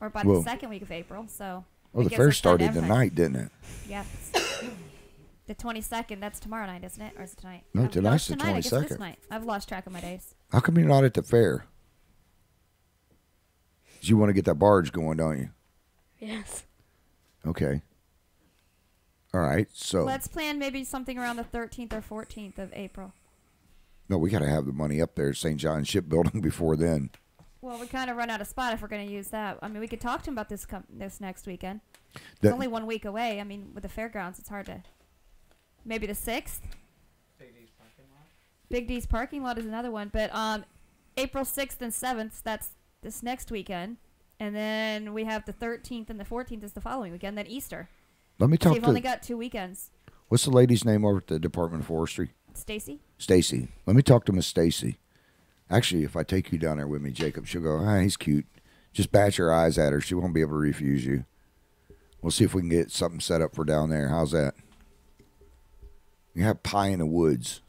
or by Well- the second week of April, so. Well, it the gives fair us time to started advertise. tonight, didn't it? Yeah. The 22nd, that's tomorrow night, isn't it? Or is it tonight? No, it's tonight's the tonight. I guess it is 22nd. tonight. I've lost track of my days. How come you're not at the fair? 'Cause you want to get that barge going, don't you? Yes. Okay. All right. So, Let's plan maybe something around the 13th or 14th of April. no, we got to have the money up there at St. John Shipbuilding before then. Well, we kind of run out of spot if we're going to use that. I mean, we could talk to him about this next weekend. It's That- only 1 week away. I mean, with the fairgrounds, it's hard to. Maybe the 6th. Big D's parking lot. Big D's parking lot is another one. But April 6th and 7th, that's this next weekend. And then we have the 13th and the 14th is the following weekend. Then Easter. Let me So talk you've only to, got 2 weekends. what's the lady's name over at the Department of Forestry? Stacy? Stacy. Let me talk to Miss Stacy. Actually, if I take you down there with me, Jacob, she'll go, he's cute. Just bat your eyes at her. She won't be able to refuse you. We'll see if we can get something set up for down there. How's that? You have pie in the woods.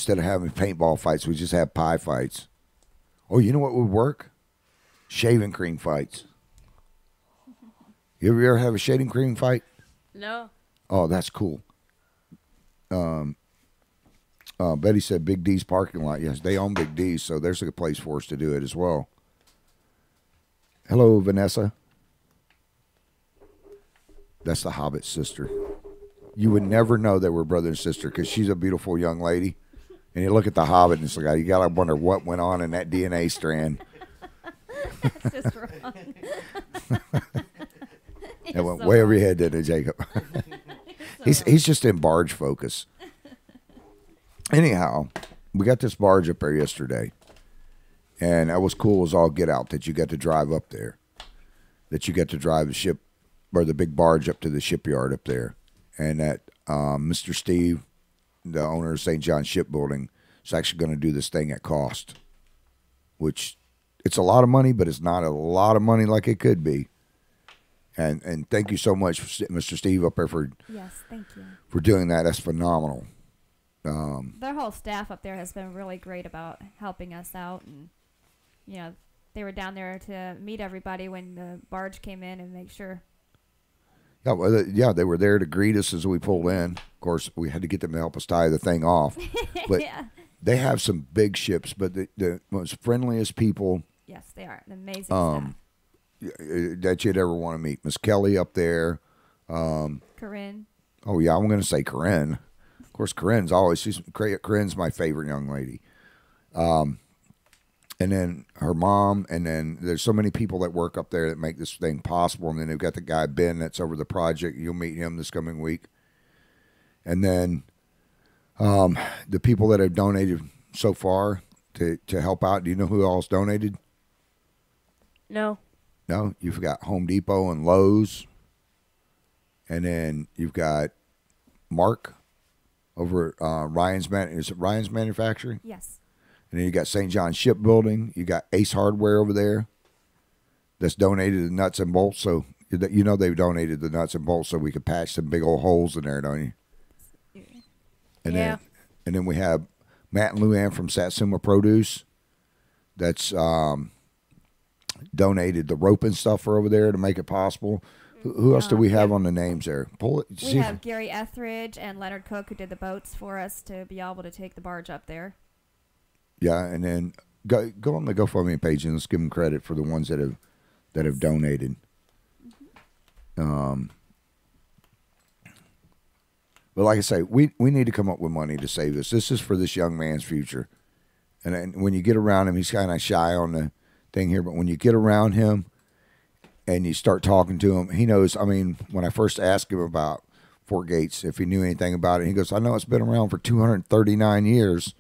Instead of having paintball fights, we just have pie fights. Oh, you know what would work? Shaving cream fights. You ever have a shaving cream fight? No. Oh, that's cool. Betty said Big D's parking lot. Yes, they own Big D's, so there's a good place for us to do it as well. Hello, Vanessa. That's the Hobbit's sister. You would never know they were brother and sister because she's a beautiful young lady. And you look at the Hobbit and it's like, you got to wonder what went on in that DNA strand. That's just wrong. It went way over your head, didn't it, Jacob? He's just in barge focus. Anyhow, we got this barge up there yesterday. And that was cool as all get out that you got to drive up there. That you got to drive the ship or the big barge up to the shipyard up there. And that Mr. Steve, the owner of St. John Shipbuilding, is actually going to do this thing at cost. Which, it's a lot of money, but it's not a lot of money like it could be. And thank you so much, Mr. Steve, up there for thank you for doing that. That's phenomenal. Their whole staff up there has been really great about helping us out, and they were down there to meet everybody when the barge came in and make sure. Yeah, well, they were there to greet us as we pulled in. Of course, we had to get them to help us tie the thing off. But they have some big ships, but the most friendliest people. Yes, they are. Amazing staff. That you'd ever want to meet. Miss Kelly up there. Corinne. Oh, yeah, I'm going to say Corinne. Of course, Corinne's my favorite young lady. And then her mom, and then there's so many people that work up there that make this thing possible. And then they've got the guy, Ben, that's over the project. You'll meet him this coming week. And then the people that have donated so far to help out. Do you know who else donated? No. No? You've got Home Depot and Lowe's. And then you've got Mark over at Ryan's Manufacturing? Yes. And then you got St. John Shipbuilding. You got Ace Hardware over there that's donated the nuts and bolts. So, they've donated the nuts and bolts so we could patch some big old holes in there, don't you? Yeah. And then we have Matt and Luann from Satsuma Produce that's donated the rope and stuff for over there to make it possible. Who else do we have on the names there? Pull it. We have Gary Etheridge and Leonard Cook who did the boats for us to be able to take the barge up there. Yeah, and then go on the GoFundMe page and let's give them credit for the ones that have donated. But like I say, we need to come up with money to save this. This is for this young man's future. And then when you get around him, he's kind of shy on the thing here, but when you get around him and you start talking to him, he knows. I mean, when I first asked him about Fort Gates, if he knew anything about it, he goes, I know it's been around for 239 years.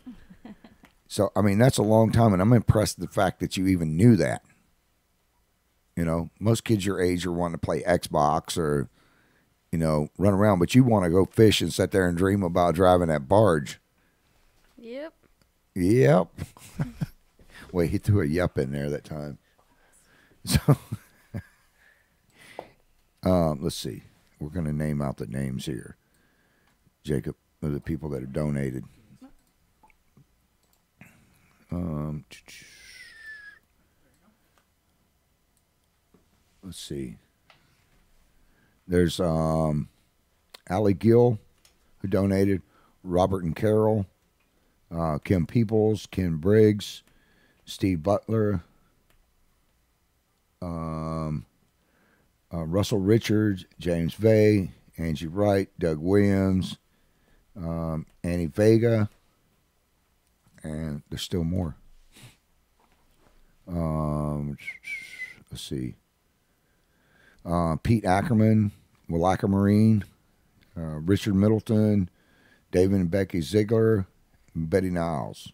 So, I mean, that's a long time, and I'm impressed with the fact that you even knew that. Most kids your age are wanting to play Xbox or, run around, but you want to go fish and sit there and dream about driving that barge. Yep. Yep. Wait, he threw a yep in there that time. So, let's see. We're going to name out the names here. Jacob, of the people that have donated. Let's see. There's Allie Gill, who donated. Robert and Carol. Kim Peoples. Ken Briggs. Steve Butler. Russell Richards. James Vay. Angie Wright. Doug Williams. Annie Vega. And there's still more. Let's see. Pete Ackerman, Willaca Marine, Richard Middleton, David and Becky Ziegler, and Betty Niles.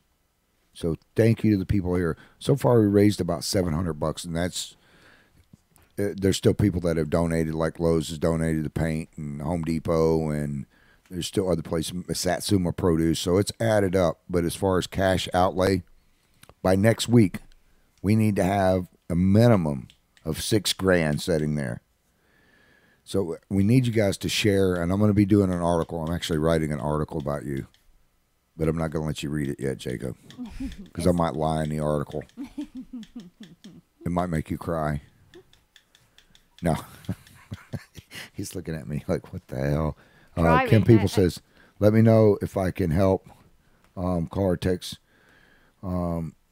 So thank you to the people here. So far, we raised about $700, and that's. There's still people that have donated, like Lowe's has donated the paint, and Home Depot, and there's still other places, Satsuma Produce. So it's added up. But as far as cash outlay, by next week, we need to have a minimum of $6,000 sitting there. So we need you guys to share, and I'm going to be doing an article. I'm actually writing an article about you. but I'm not going to let you read it yet, Jacob, because I might lie in the article. It might make you cry. No. He's looking at me like, what the hell? Kim People says, let me know if I can help. Call or text.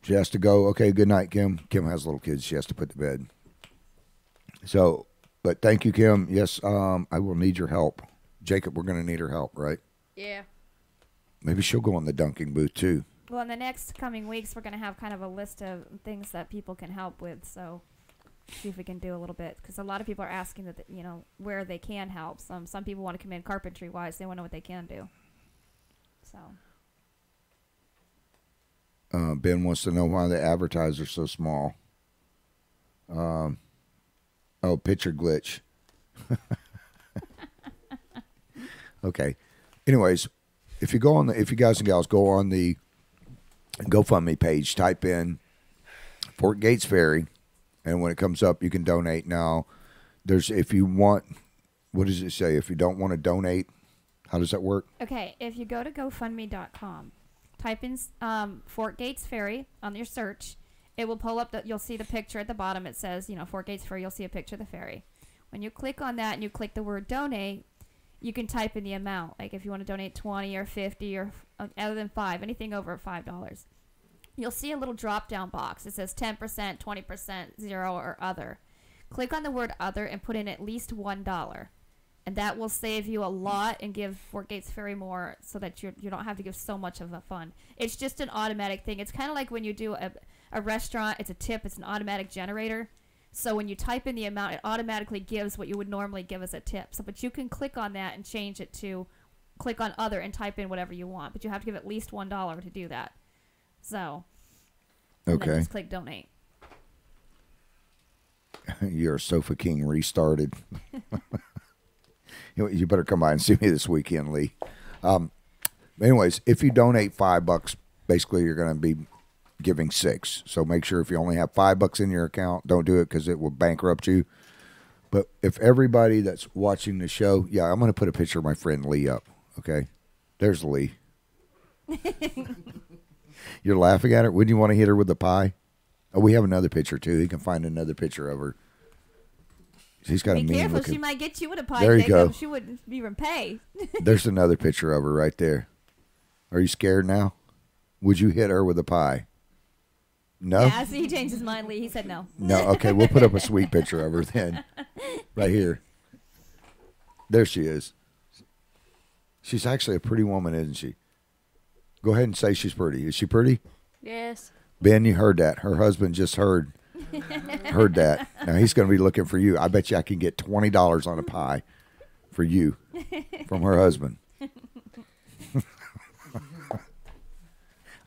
She has to go. Okay, good night, Kim. Kim has little kids. She has to put to bed. So, but thank you, Kim. Yes, I will need your help. Jacob, we're going to need her help, right? Yeah. Maybe she'll go in the dunking booth, too. Well, in the next coming weeks, we're going to have kind of a list of things that people can help with. So, see if we can do a little bit. Because a lot of people are asking that, where they can help. Some people want to come in carpentry-wise. They want to know what they can do. So. Ben wants to know why the advertiser's so small. Picture glitch. Okay. Anyways, if you guys and gals go on the GoFundMe page, type in Fort Gates Ferry, and when it comes up, you can donate. Now, if you want, what does it say? If you don't want to donate, how does that work? Okay, if you go to GoFundMe.com, type in Fort Gates Ferry on your search. It will pull up. You'll see the picture at the bottom. It says, Fort Gates Ferry. You'll see a picture of the ferry. When you click on that and you click the word donate, you can type in the amount. Like if you want to donate 20 or 50 or other than 5, anything over $5. You'll see a little drop-down box. It says 10%, 20%, 0, or other. Click on the word other and put in at least $1. And that will save you a lot and give Fort Gates Ferry more so that you don't have to give so much of a fund. It's just an automatic thing. It's kind of like when you do a restaurant, it's a tip, it's an automatic generator. So when you type in the amount, it automatically gives what you would normally give as a tip. So, but you can click on that and change it to click on other and type in whatever you want. But you have to give at least $1 to do that. So, okay. Then just click donate. Your Sofa King restarted. You better come by and see me this weekend, Lee. Anyways, if you donate $5, basically you're going to be giving $6. So make sure if you only have $5 in your account, don't do it because it will bankrupt you. But if everybody that's watching the show, yeah, I'm going to put a picture of my friend Lee up. Okay, there's Lee. You're laughing at her. Wouldn't you want to hit her with the pie? Oh, we have another picture too. He can find another picture of her. She's got a mean careful, looking. She might get you with a pie. There you Jacob. go. She wouldn't even pay. There's another picture of her right there. Are you scared now? Would you hit her with a pie? No? Yeah, I see he changed his mind, Lee. He said no. No, okay, we'll put up a sweet picture of her then. Right here. There she is. She's actually a pretty woman, isn't she? Go ahead and say she's pretty. Is she pretty? Yes. Ben, you heard that. Her husband just heard that. Now he's going to be looking for you. I bet you I can get $20 on a pie for you from her husband.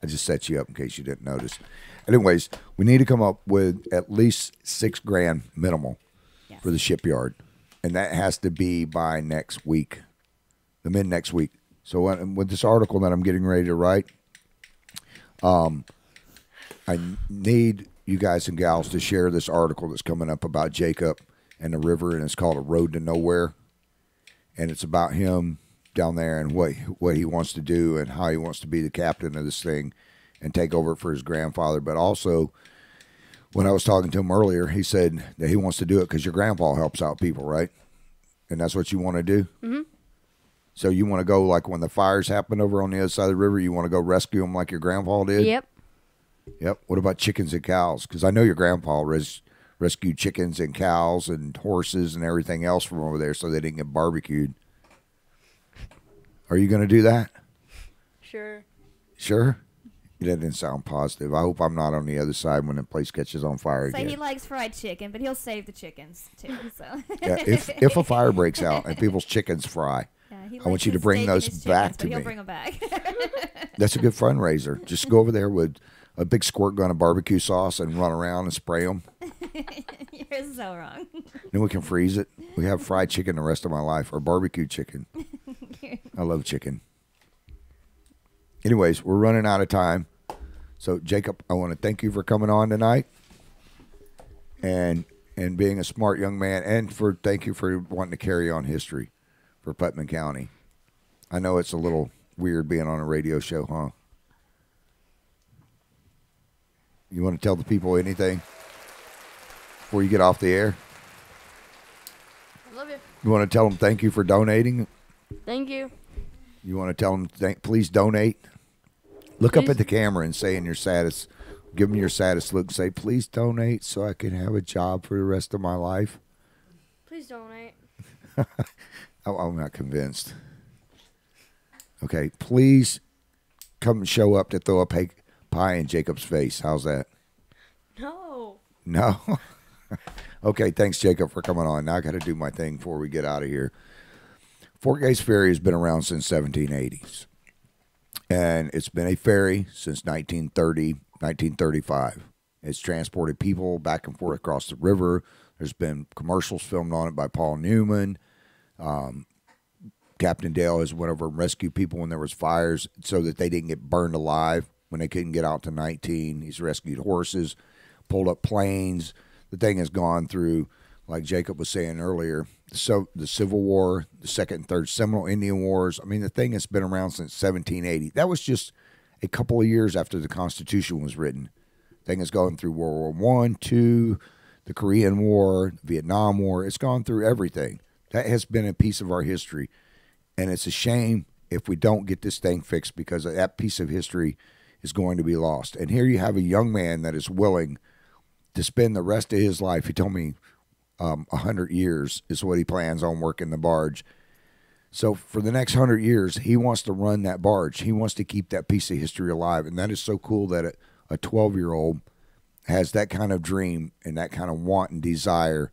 I just set you up in case you didn't notice. Anyways, we need to come up with at least $6,000 minimal for the shipyard, and that has to be by next week, the mid next week. So with this article that I'm getting ready to write, I need you guys and gals to share this article that's coming up about Jacob and the river, and it's called A Road to Nowhere, and it's about him down there and what he wants to do and how he wants to be the captain of this thing and take over for his grandfather. But also, when I was talking to him earlier, he said that he wants to do it because your grandpa helps out people, right? And that's what you want to do? Mm-hmm. So you want to go, like when the fires happen over on the other side of the river, you want to go rescue them like your grandpa did? Yep. Yep. What about chickens and cows? Because I know your grandpa rescued chickens and cows and horses and everything else from over there so they didn't get barbecued. Are you going to do that? Sure. Sure? That didn't sound positive. I hope I'm not on the other side when the place catches on fire So again. he likes fried chicken, but he'll save the chickens too. So. Yeah, if a fire breaks out and people's chickens fry, Yeah, I want you to bring those back to me. He'll bring them back. That's a good fundraiser. Just go over there with a big squirt gun of barbecue sauce and run around and spray them. You're so wrong. Then we can freeze it. We have fried chicken the rest of my life, or barbecue chicken. I love chicken. Anyways, we're running out of time. So, Jacob, I want to thank you for coming on tonight and being a smart young man, and thank you for wanting to carry on history for Putnam County. I know it's a little weird being on a radio show, huh? You want to tell the people anything before you get off the air? I love you. You want to tell them thank you for donating? Thank you. You want to tell them please donate? Look up Please. at the camera and say in your saddest, give them your saddest look. Say, please donate so I can have a job for the rest of my life. Please donate. I'm not convinced. Okay, please come show up to throw a pie in Jacob's face. How's that? No. No? Okay, thanks, Jacob, for coming on. Now I got to do my thing before we get out of here. Fort Gates Ferry has been around since 1780s. And it's been a ferry since 1930, 1935. It's transported people back and forth across the river. There's been commercials filmed on it by Paul Newman. Captain Dale has went over and rescued people when there was fires so that they didn't get burned alive when they couldn't get out to 19. He's rescued horses, pulled up planes. The thing has gone through, like Jacob was saying earlier, the Civil War, the Second and Third Seminole Indian Wars. I mean, the thing has been around since 1780. That was just a couple of years after the Constitution was written. The thing has gone through World War I, II, the Korean War, the Vietnam War. It's gone through everything. That has been a piece of our history. And it's a shame if we don't get this thing fixed because that piece of history is going to be lost. And here you have a young man that is willing to spend the rest of his life. He told me 100 years is what he plans on working the barge. So for the next 100 years, he wants to run that barge. He wants to keep that piece of history alive. And that is so cool that a 12-year-old has that kind of dream and that kind of want and desire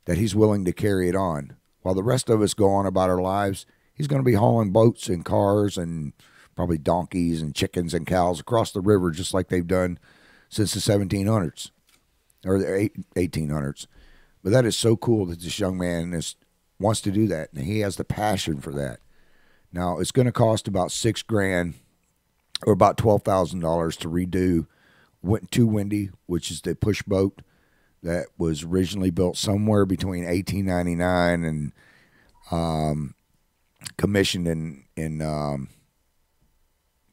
that he's willing to carry it on. While the rest of us go on about our lives, he's going to be hauling boats and cars and probably donkeys and chickens and cows across the river just like they've done since the 1700s or the 1800s. But that is so cool that this young man wants to do that, and he has the passion for that. Now, it's going to cost about $6,000 or about $12,000 to redo Two Windy, which is the push boat that was originally built somewhere between 1899 and commissioned in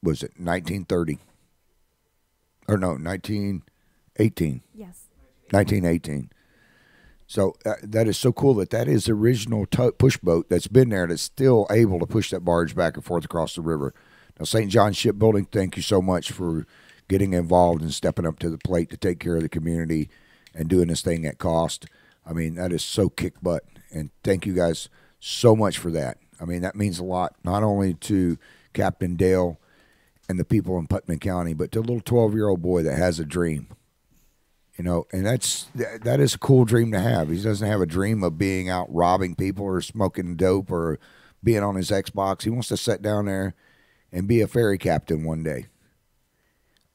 was it 1930? Or no, 1918. Yes. 1918. So that is so cool that is the original push boat that's been there that's still able to push that barge back and forth across the river. Now, St. John Shipbuilding, thank you so much for getting involved and stepping up to the plate to take care of the community and doing this thing at cost. I mean, that is so kick butt. And thank you guys so much for that. I mean, that means a lot, not only to Captain Dale and the people in Putnam County, but to a little 12-year-old boy that has a dream. You know, and that is a cool dream to have. He doesn't have a dream of being out robbing people or smoking dope or being on his Xbox. He wants to sit down there and be a ferry captain one day.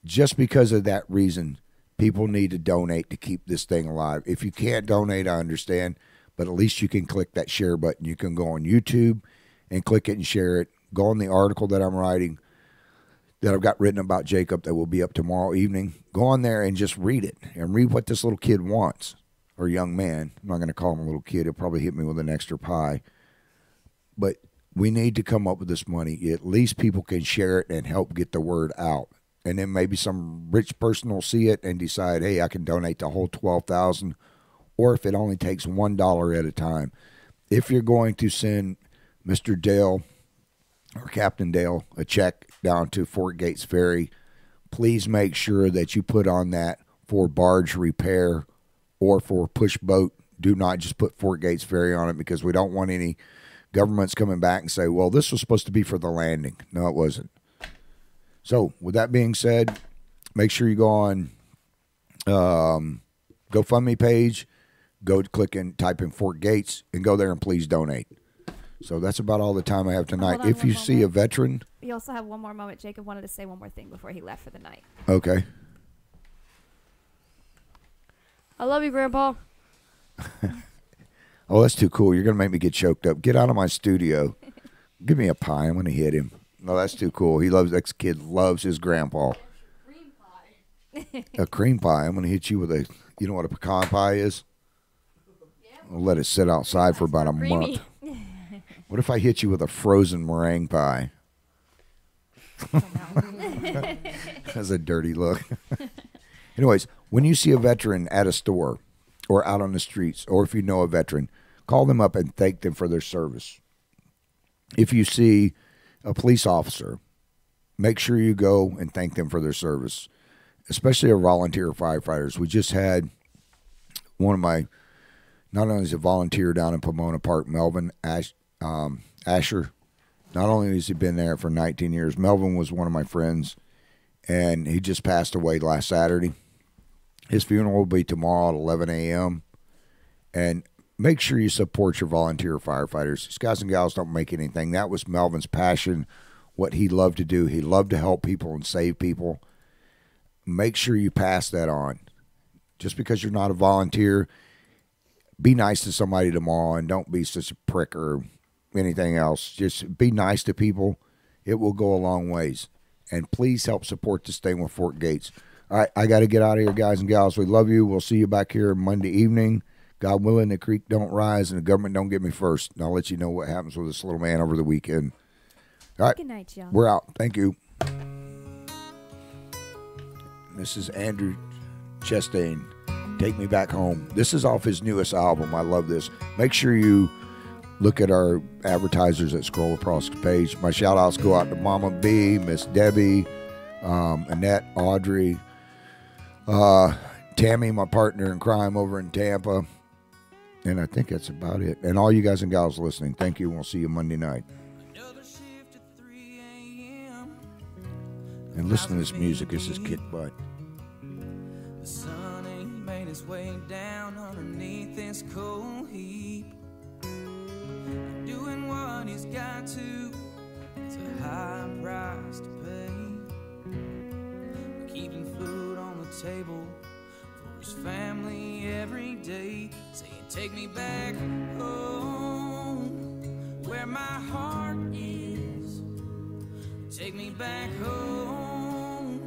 Just because of that reason, people need to donate to keep this thing alive. If you can't donate, I understand, but at least you can click that share button. You can go on YouTube and click it and share it. Go on the article that I'm writing that I've got written about Jacob that will be up tomorrow evening. Go on there and just read it and read what this little kid wants, or young man. I'm not going to call him a little kid. He'll probably hit me with an extra pie. But we need to come up with this money. At least people can share it and help get the word out. And then maybe some rich person will see it and decide, hey, I can donate the whole $12,000, or if it only takes $1 at a time. If you're going to send Mr. Dale or Captain Dale a check down to Fort Gates Ferry, please make sure that you put on that for barge repair or for push boat. Do not just put Fort Gates Ferry on it, because we don't want any governments coming back and say, well, this was supposed to be for the landing. No, it wasn't. So with that being said, make sure you go on GoFundMe page, go click and type in Fort Gates and go there and please donate. So that's about all the time I have tonight. Hold on If you one see moment. a veteran. We also have one more moment. Jacob wanted to say one more thing before he left for the night. Okay. I love you, Grandpa. Oh, that's too cool. You're going to make me get choked up. Get out of my studio. Give me a pie. I'm going to hit him. No, that's too cool. That kid loves his grandpa. Cream pie. A cream pie. I'm going to hit you with you know what a pecan pie is? I'll let it sit outside for about a month. What if I hit you with a frozen meringue pie? That's a dirty look. Anyways, when you see a veteran at a store or out on the streets, or if you know a veteran, call them up and thank them for their service. If you see a police officer, make sure you go and thank them for their service, especially our volunteer firefighters. We just had one of my, not only is a volunteer down in Pomona Park, Melvin Asher. Not only has he been there for 19 years, Melvin was one of my friends, and he just passed away last Saturday. His funeral will be tomorrow at 11 a.m., and make sure you support your volunteer firefighters. These guys and gals don't make anything. That was Melvin's passion, what he loved to do. He loved to help people and save people. Make sure you pass that on. Just because you're not a volunteer, be nice to somebody tomorrow and don't be such a prick or anything else. Just be nice to people. It will go a long ways. And please help support this thing with Fort Gates. All right, I got to get out of here, guys and gals. We love you. We'll see you back here Monday evening. God willing, the creek don't rise and the government don't get me first. And I'll let you know what happens with this little man over the weekend. All right, Good night, y'all. we're out. Thank you. This is Andrew Chastain, Take Me Back Home. This is off his newest album. I love this. Make sure you look at our advertisers that scroll across the page. My shout-outs go out to Mama B, Miss Debbie, Annette, Audrey, Tammy, my partner in crime over in Tampa. And I think that's about it. And all you guys and gals listening, thank you. We'll see you Monday night. Another shift at 3 a.m. And listen to this music. This is Kid Bud. The sun ain't made its way down underneath this cold heap. Doing what he's got to, it's a high price to pay. Keeping food on the table for his family every day. Saying, take me back home, where my heart is. Take me back home,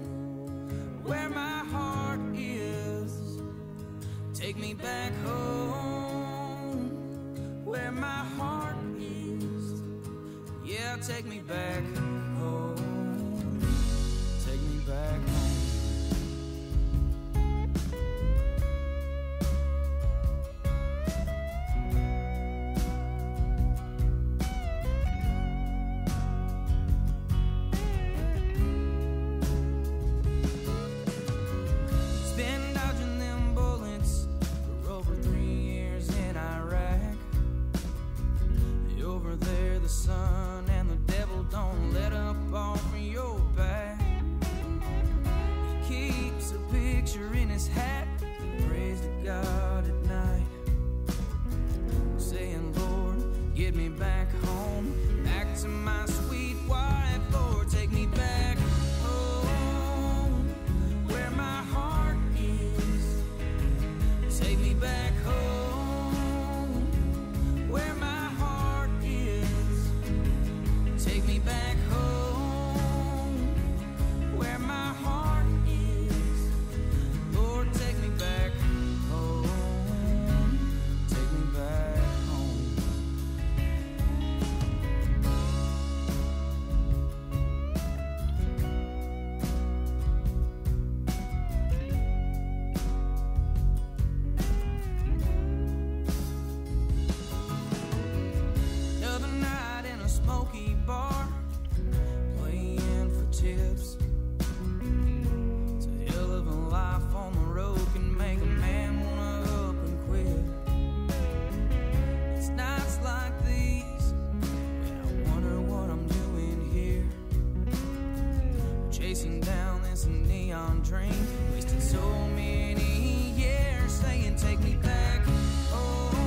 where my heart is. Take me back home, where my heart is. Yeah, take me back home. Take me back home. Been dodging them bullets for over 3 years in Iraq. Over there the sun and the devil don't let up off your back. He keeps a picture in his hat, he prays to God at night, saying, Lord, get me back home, back to my sweet wife. Lord, take me back home, where my heart is. Take me back home, where my heart is. Take me back home, where my heart is. Lord, take me back home. Take me back home. Another night in a smoky bar, playing for tips. It's a hell of a life on the road, can make a man wanna up and quit. It's nights like these, and I wonder what I'm doing here. Chasing down this neon dream, wasting so many years, saying take me back home.